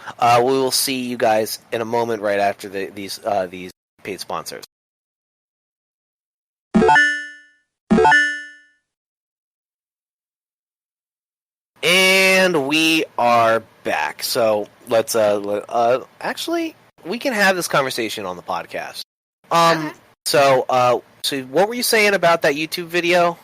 We will see you guys in a moment right after these paid sponsors. And we are back. So let's actually we can have this conversation on the podcast. Okay. So what were you saying about that YouTube video?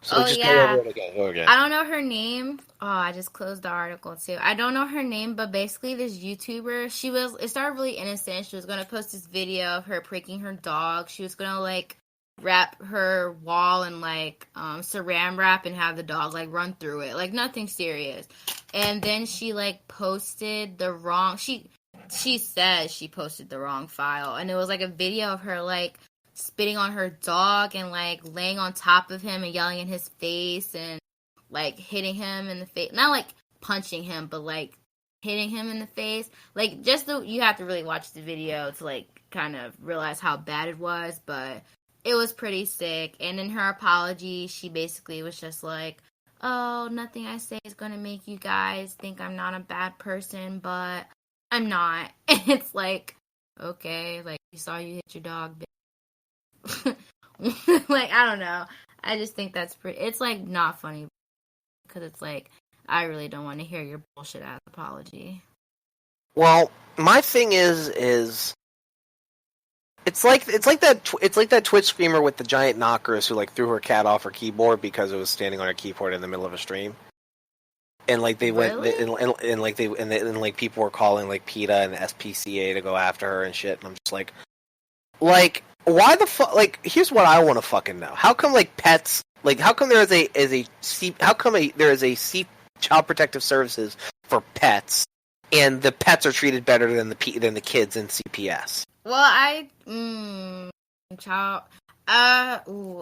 So Oh, just yeah. go over it again. I don't know her name. Oh, I just closed the article too. I don't know her name, but basically this YouTuber, it started really innocent. She was gonna post this video of her pranking her dog. She was gonna like wrap her wall in like saran wrap and have the dog like run through it. Like nothing serious. And then she like posted the wrong she says she posted the wrong file, and it was like a video of her like spitting on her dog and like laying on top of him and yelling in his face and like hitting him in the face. Not like punching him, but like hitting him in the face. Like you have to really watch the video to like kind of realize how bad it was, but it was pretty sick. And in her apology, she basically was just like, oh, nothing I say is gonna make you guys think I'm not a bad person, but I'm not. And it's like, okay, like you saw you hit your dog, like, I don't know. I just think that's it's like not funny because it's like I really don't want to hear your bullshit ass apology. Well, my thing is it's like that Twitch streamer with the giant knockers who like threw her cat off her keyboard because it was standing on her keyboard in the middle of a stream. And like they went Really? and like people were calling like PETA and the SPCA to go after her and shit, and I'm just like why the fuck? Like, here's what I want to fucking know: how come like pets? Like, how come there is a child protective services for pets, and the pets are treated better than the kids in CPS? Well,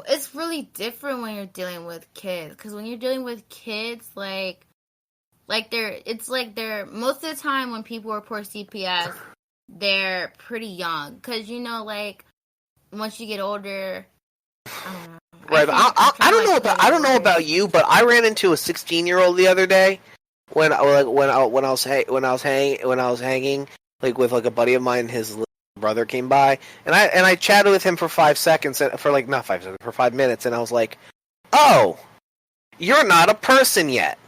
it's really different when you're dealing with kids, because when you're dealing with kids, like they're most of the time when people report CPS, they're pretty young, because like once you get older, I don't know. Right, I don't know about you, but I ran into a 16-year-old the other day when I was hanging like with like a buddy of mine. His little brother came by, and I chatted with him for 5 seconds, for 5 minutes, and I was like, "Oh, you're not a person yet."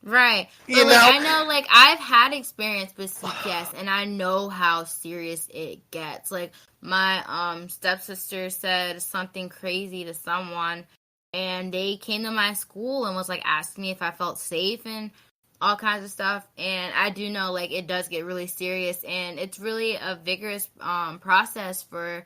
Right. But You know? I know, like, I've had experience with CPS, and I know how serious it gets. Like, my stepsister said something crazy to someone, and they came to my school and was, like, asking me if I felt safe and all kinds of stuff. And I do know, like, it does get really serious, and it's really a vigorous process for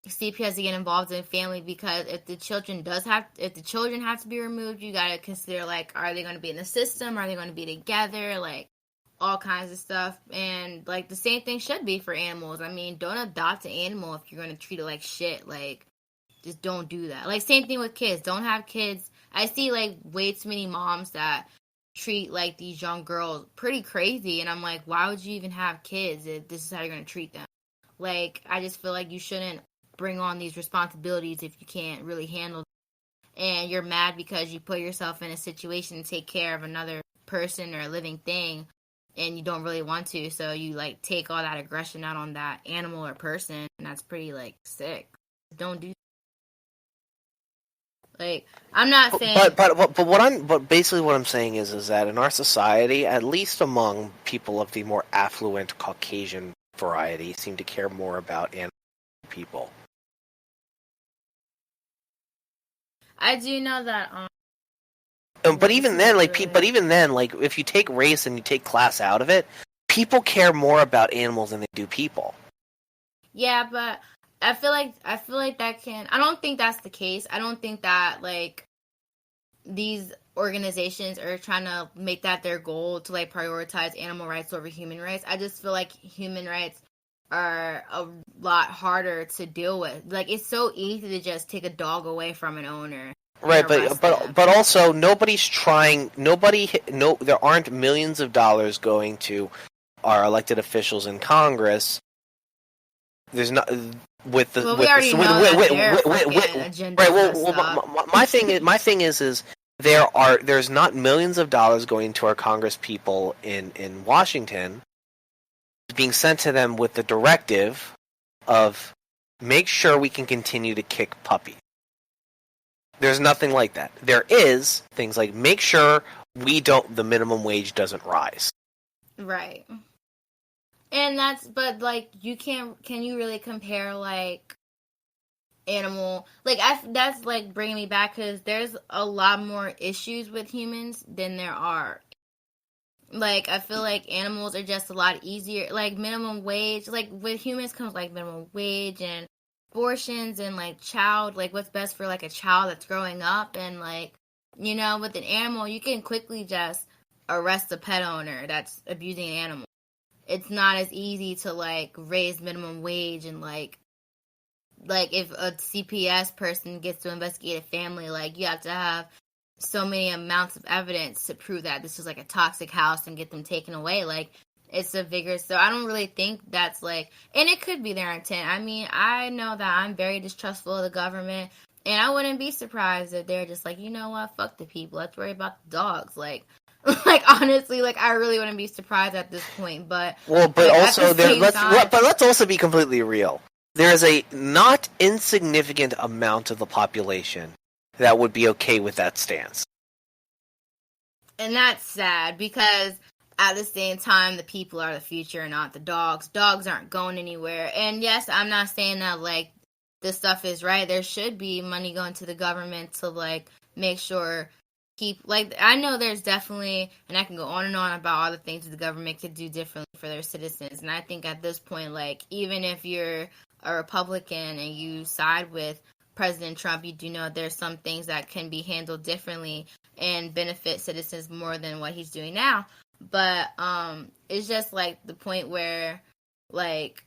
CPS to get involved in family, because if the children have to be removed, you gotta consider, like, are they going to be in the system? Are they going to be together? Like, all kinds of stuff. And like the same thing should be for animals. I mean, don't adopt an animal if you're going to treat it like shit. Like, just don't do that. Like, same thing with kids. Don't have kids. I see like way too many moms that treat like these young girls pretty crazy, and I'm like, why would you even have kids if this is how you're going to treat them? Like, I just feel like you shouldn't bring on these responsibilities if you can't really handle them. And you're mad because you put yourself in a situation to take care of another person or a living thing, and you don't really want to, so you like take all that aggression out on that animal or person, and that's pretty like sick. Don't do that. Like, I'm not saying, but basically what I'm saying is that in our society, at least among people of the more affluent Caucasian variety, seem to care more about animal people. I do know that. But even then, if you take race and you take class out of it, people care more about animals than they do people. Yeah, but I feel like that I don't think that's the case. I don't think that like these organizations are trying to make that their goal to like prioritize animal rights over human rights. I just feel like human rights are a lot harder to deal with. Like, it's so easy to just take a dog away from an owner. Right, but also nobody's trying. There aren't millions of dollars going to our elected officials in Congress. There's not with the Well, with we already the know that their with agenda right. messed Well, up. my thing is there's not millions of dollars going to our Congress people in Washington being sent to them with the directive of make sure we can continue to kick puppies. There's nothing like that. There is things like make sure the minimum wage doesn't rise. Right. And but like can you really compare like animal, like that's like bringing me back because there's a lot more issues with humans than there are. Like I feel like animals are just a lot easier, like minimum wage, like with humans comes like minimum wage and abortions and like like what's best for like a child that's growing up, and like with an animal you can quickly just arrest a pet owner that's abusing an animal. It's not as easy to like raise minimum wage and like if a CPS person gets to investigate a family, like you have to have so many amounts of evidence to prove that this is like a toxic house and get them taken away. Like it's a vigorous, so I don't really think that's like, and it could be their intent. I mean, I know that I'm very distrustful of the government, and I wouldn't be surprised if they're just like, you know what, fuck the people, let's worry about the dogs. Like honestly, like I really wouldn't be surprised at this point. But let's also be completely real. There is a not insignificant amount of the population that would be okay with that stance. And that's sad because at the same time, the people are the future, not the dogs. Dogs aren't going anywhere. And yes, I'm not saying that like this stuff is right. There should be money going to the government to like make sure I know there's definitely, and I can go on and on about all the things that the government could do differently for their citizens. And I think at this point, like even if you're a Republican and you side with President Trump, you do know there's some things that can be handled differently and benefit citizens more than what he's doing now. But it's just like the point where like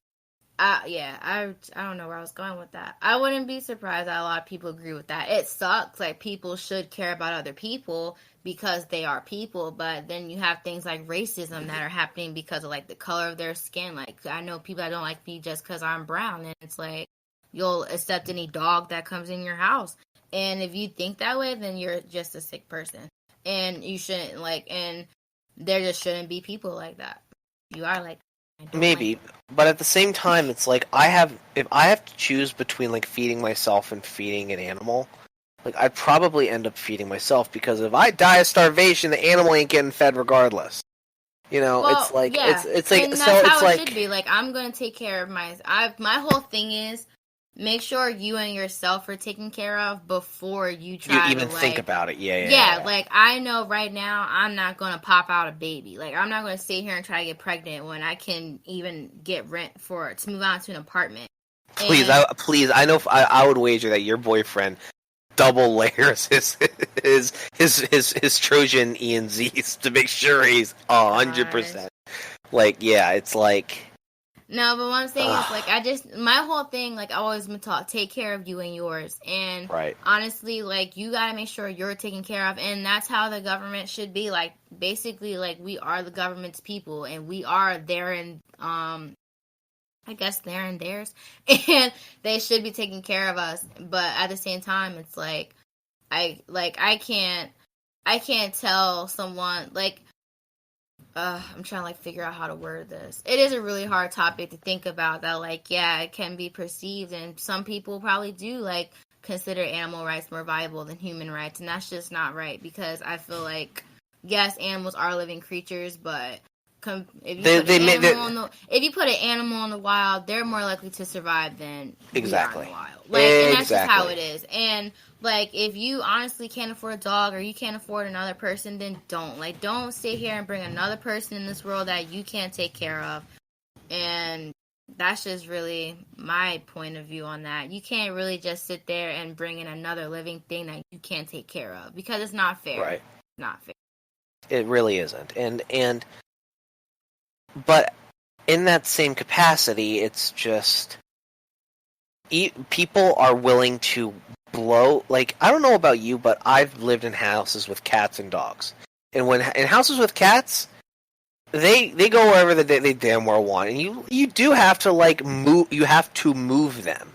I don't know where I was going with that. I wouldn't be surprised that a lot of people agree with that. It sucks. Like people should care about other people because they are people, but then you have things like racism that are happening because of like the color of their skin. Like I know people that don't like me just because I'm brown, and it's like you'll accept any dog that comes in your house. And if you think that way, then you're just a sick person. And you shouldn't and there just shouldn't be people like that. You are like maybe, but at the same time, it's like if I have to choose between like feeding myself and feeding an animal, like I'd probably end up feeding myself because if I die of starvation, the animal ain't getting fed regardless. It's like it's like and that's so how it's it like should be. Like I'm gonna take care of my whole thing is make sure you and yourself are taken care of before you try you even to think about it. Yeah. Like I know right now I'm not gonna pop out a baby. Like I'm not gonna sit here and try to get pregnant when I can even get rent to move out to an apartment. Please, I know I would wager that your boyfriend double layers his Trojan ENZs to make sure he's 100%. Like it's like. No, but what I'm saying is, like, my whole thing, like, I always been taught, take care of you and yours. And honestly, like, you gotta make sure you're taken care of. And that's how the government should be. Like, basically, like, we are the government's people. And we are there and, I guess they're and theirs. And they should be taking care of us. But at the same time, it's like, I can't tell someone, like, I'm trying to like figure out how to word this. It is a really hard topic to think about that, like, yeah, it can be perceived, and some people probably do like consider animal rights more valuable than human rights, and that's just not right because I feel like, yes, animals are living creatures, but if you put an animal in the wild, they're more likely to survive than exactly. we are in the wild. Like, and that's just how it is. And like, if you honestly can't afford a dog or you can't afford another person, then don't sit here and bring another person in this world that you can't take care of. And that's just really my point of view on that. You can't really just sit there and bring in another living thing that you can't take care of because it's not fair. Right. Not fair. It really isn't. But in that same capacity, it's just people are willing to blow. Like, I don't know about you, but I've lived in houses with cats and dogs, and when in houses with cats, they go wherever they damn well want, and you do have to like move. You have to move them.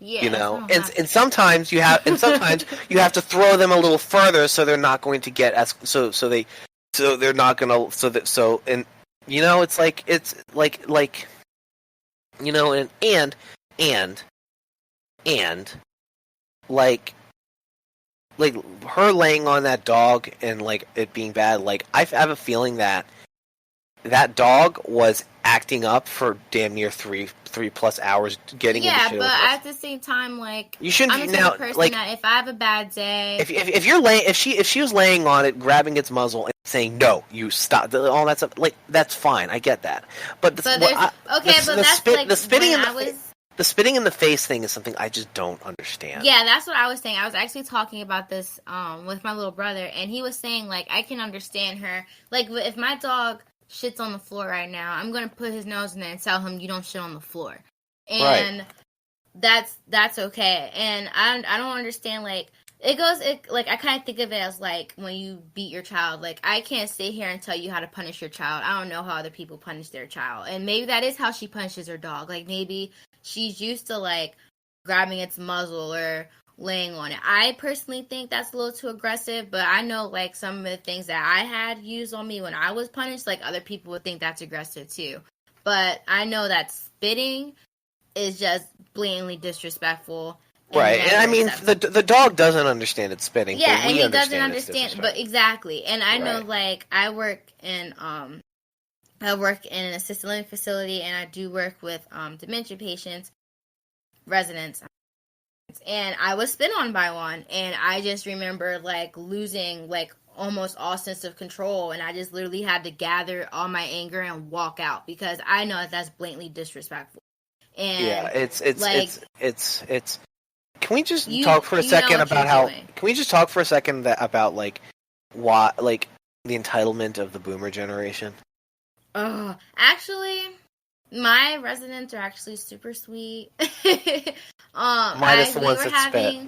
Yeah, You know, and sometimes you have to throw them a little further so they're not going to get as so they're not gonna and you know it's like you know and like her laying on that dog and like it being bad, like I have a feeling that dog was acting up for damn near three plus hours getting into shit. Yeah, but at the same time, like you shouldn't I'm be the type now of person like that if I have a bad day, if you're laying if she was laying on it, grabbing its muzzle and saying no, you stop, all that stuff, like that's fine, I get that. But the spitting in the face thing is something I just don't understand. Yeah, that's what I was saying. I was actually talking about this with my little brother, and he was saying like I can understand her. Like if my dog shits on the floor right now, I'm gonna put his nose in there and tell him you don't shit on the floor, and that's okay. And I don't understand like like I kind of think of it as like when you beat your child. Like I can't sit here and tell you how to punish your child. I don't know how other people punish their child, and maybe that is how she punishes her dog. Like maybe she's used to like grabbing its muzzle or laying on it. I personally think that's a little too aggressive, but I know like some of the things that I had used on me when I was punished, like other people would think that's aggressive too. But I know that spitting is just blatantly disrespectful. Right, and I mean the dog doesn't understand it's spitting. Yeah, but and he doesn't understand. But exactly, and I know like I work in an assisted living facility, and I do work with dementia patients, residents. And I was spit on by one, and I just remember like losing like almost all sense of control, and I just literally had to gather all my anger and walk out because I know that's blatantly disrespectful. And yeah, it's like it's. Can we just talk for a second about how? Doing. Can we just talk for a second about like why like the entitlement of the boomer generation? Oh, actually, my residents are actually super sweet. Minus the ones that spit.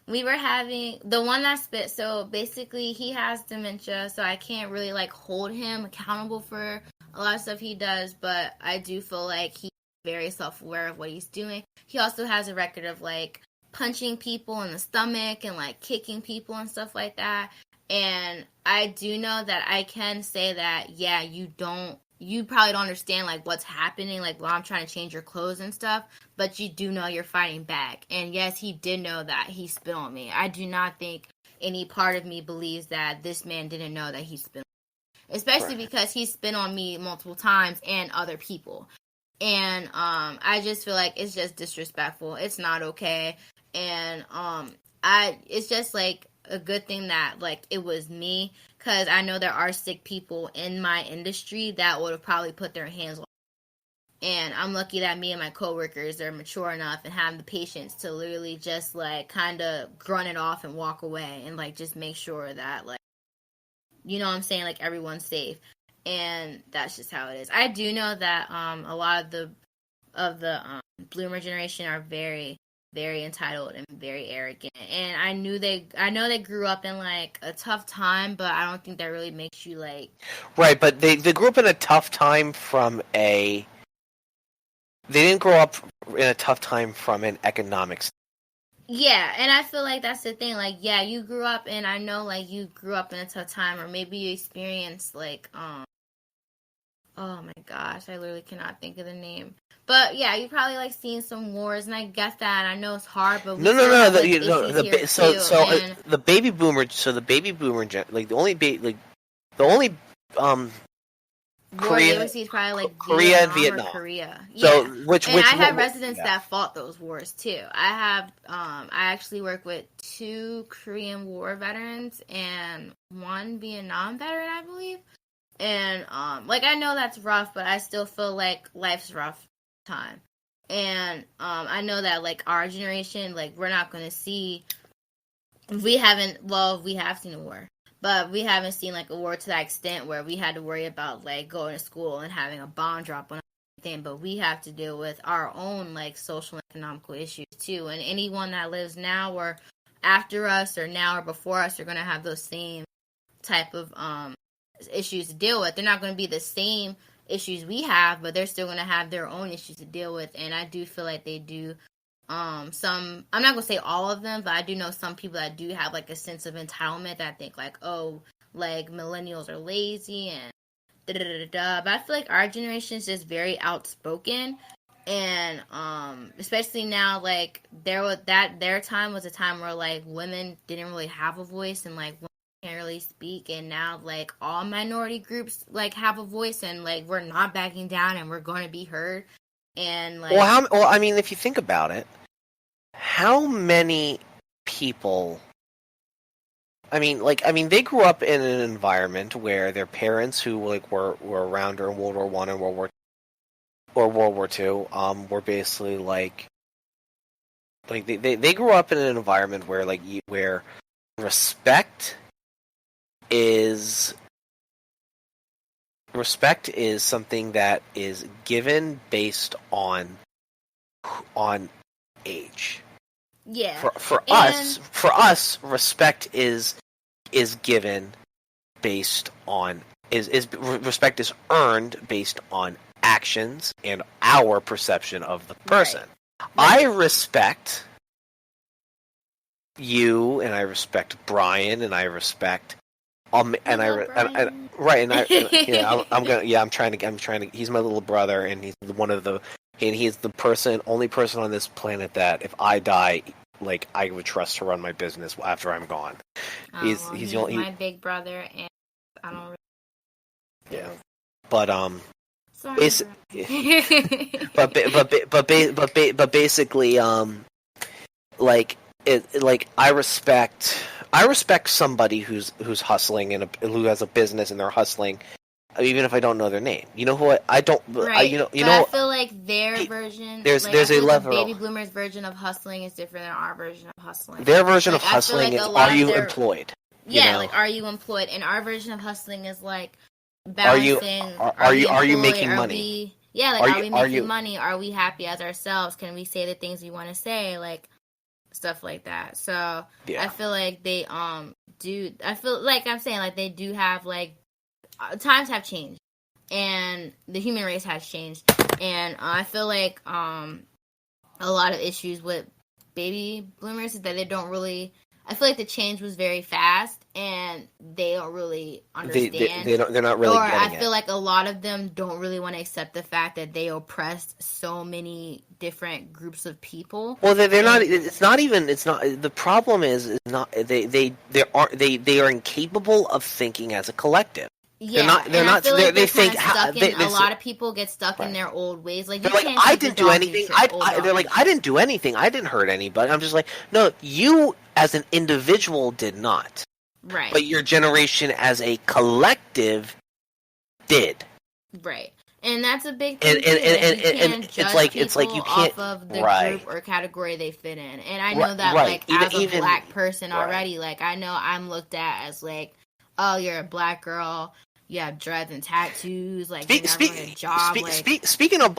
We were having the one that spit. So basically, he has dementia, so I can't really like hold him accountable for a lot of stuff he does. But I do feel like he's very self-aware of what he's doing. He also has a record of like punching people in the stomach and like kicking people and stuff like that. And I do know that I can say that yeah, you probably don't understand like what's happening, like while I'm trying to change your clothes and stuff, but you do know you're fighting back. And yes, he did know that he spit on me. I do not think any part of me believes that this man didn't know that he spit on me, especially because he spit on me multiple times and other people. And I just feel like it's just disrespectful. It's not okay. And it's just like a good thing that like it was me, because I know there are sick people in my industry that would have probably put their hands on me. And I'm lucky that me and my coworkers are mature enough and have the patience to literally just like kind of grunt it off and walk away and like just make sure that like, you know what I'm saying, like everyone's safe. And that's just how it is. I do know that a lot of the bloomer generation are very, very entitled and very arrogant. And I know they grew up in like a tough time, but I don't think that really makes you like right. But they grew up in a tough time they didn't grow up in a tough time from an economics. Yeah, and I feel like that's the thing. Like, yeah, you grew up, and I know like you grew up in a tough time, or maybe you experienced like oh my gosh, I literally cannot think of the name. But yeah, you probably like seen some wars, and I get that. I know it's hard, but the baby boomer. So the baby boomer, like the only Korea was probably like Korea and Vietnam. Korea. Yeah. So which I have residents that fought those wars too. I have I actually work with 2 Korean War veterans and 1 Vietnam veteran, I believe. And like I know that's rough, but I still feel like life's rough time. And I know that like our generation, like we're not gonna see. We have seen a war, but we haven't seen like a war to that extent where we had to worry about like going to school and having a bomb drop on everything. But we have to deal with our own like social and economical issues too. And anyone that lives now or after us or now or before us are going to have those same type of issues to deal with. They're not going to be the same issues we have, but they're still going to have their own issues to deal with. And I do feel like they do some, I'm not going to say all of them, but I do know some people that do have like a sense of entitlement that think like, oh, like millennials are lazy and da-da-da-da-da. But I feel like our generation is just very outspoken. And especially now, like their time was a time where like women didn't really have a voice and like women can't really speak, and now like all minority groups like have a voice and like we're not backing down and we're going to be heard. And like, well, I mean, if you think about it, how many people? I mean, they grew up in an environment where their parents, who like were around during World War One and World War Two, were basically like they grew up in an environment where where respect is something that is given based on age. Yeah. For us, respect is given based on respect is earned based on actions and our perception of the person. Right. I respect you, and I respect Brian, and I respect I'm trying to. He's my little brother, and he's the only person on this planet that if I die, like I would trust to run my business after I'm gone. He's my big brother, and I don't really. Yeah, but Sorry, it's, but basically I respect somebody who's hustling and who has a business and they're hustling, even if I don't know their name. You know who I don't. Right. I feel like their version. There's a level. The baby boomers' version of hustling is different than our version of hustling. Their version of hustling is, are you employed? Yeah, like, are you employed? And our version of hustling is like balancing. Are you making money? Are we making money? Are we happy as ourselves? Can we say the things we want to say? Like, stuff like that. So yeah. I feel like they do. I feel like I'm saying like they do have like times have changed and the human race has changed, and I feel like a lot of issues with baby boomers is that they don't really. I feel like the change was very fast, and they don't really understand. They're not really getting it. I feel like a lot of them don't really want to accept the fact that they oppressed so many different groups of people. Well, they're not. It's not even. It's not. The problem is not. They are incapable of thinking as a collective. Yeah, they're not. They think a lot of people get stuck in their old ways. Like, I didn't do anything. They're like, I didn't do anything. I didn't hurt anybody. I'm just like, no, you as an individual did not. Right. But your generation as a collective did. Right. And that's a big thing. And it's like you can't off of the group or category they fit in. And I know that as a black person already, like I know I'm looked at as like, oh, you're a black girl. You have dreads and tattoos. Like you're never in a job. Speaking of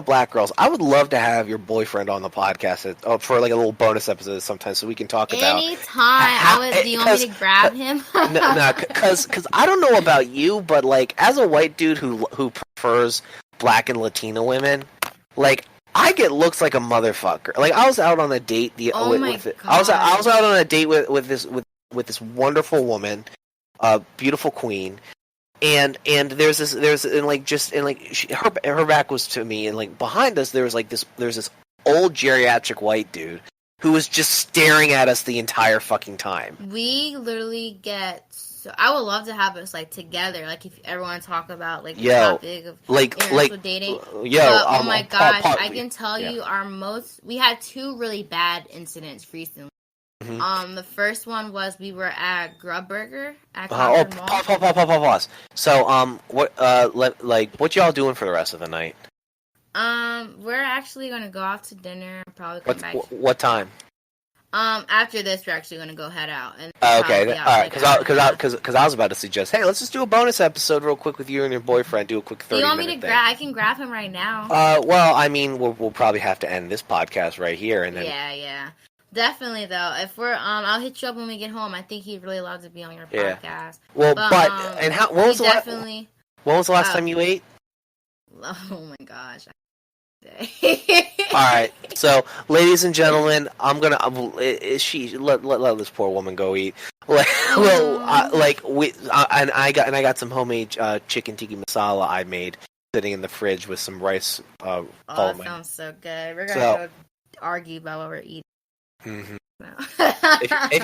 black girls, I would love to have your boyfriend on the podcast for like a little bonus episode sometime, so we can talk about. Anytime. Do you want me to grab him? No, because I don't know about you, but like as a white dude who prefers black and Latino women, like I get looks like a motherfucker. Like I was out on a date. I was out on a date with this wonderful woman, beautiful queen. And her back was to me, and like behind us there's this old geriatric white dude who was just staring at us the entire fucking time. We literally get. So I would love to have us like together, like if everyone talk about like the topic of dating. Oh my gosh, I can tell you we had 2 really bad incidents recently. Mm-hmm. The first one was we were at Grub Burger at Concord Mall. Pause. So, what y'all doing for the rest of the night? We're actually gonna go out to dinner and probably come back. What time? After this, we're actually gonna go head out. And okay, all right. Because I was about to suggest, hey, let's just do a bonus episode real quick with you and your boyfriend. Do a quick 30-minute. You want me to grab? I can grab him right now. Well, I mean, we'll probably have to end this podcast right here, and then. Yeah. Definitely though. If we're I'll hit you up when we get home. I think he'd really love to be on your Yeah. podcast. Well, but and when was the last time you ate? Oh my gosh. Alright, so ladies and gentlemen, I'm gonna let this poor woman go eat. And I got some homemade chicken tikka masala I made sitting in the fridge with some rice. That sounds so good. We're gonna go argue about what we're eating. Mm-hmm. No.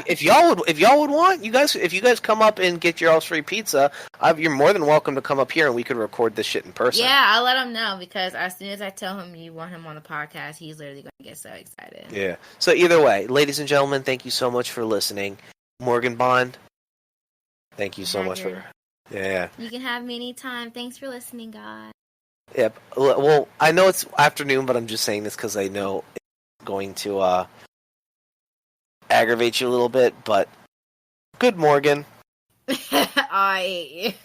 if y'all would want, if you guys come up and get your all free pizza, you're more than welcome to come up here and we could record this shit in person. Yeah, I'll let him know because as soon as I tell him you want him on the podcast, he's literally going to get so excited. Yeah. So either way, ladies and gentlemen, thank you so much for listening. Morgan Bond, thank you so much for. Yeah. You can have me anytime. Thanks for listening, guys. Yep. Well, I know it's afternoon, but I'm just saying this because I know it's going to aggravate you a little bit, but good Morgan. I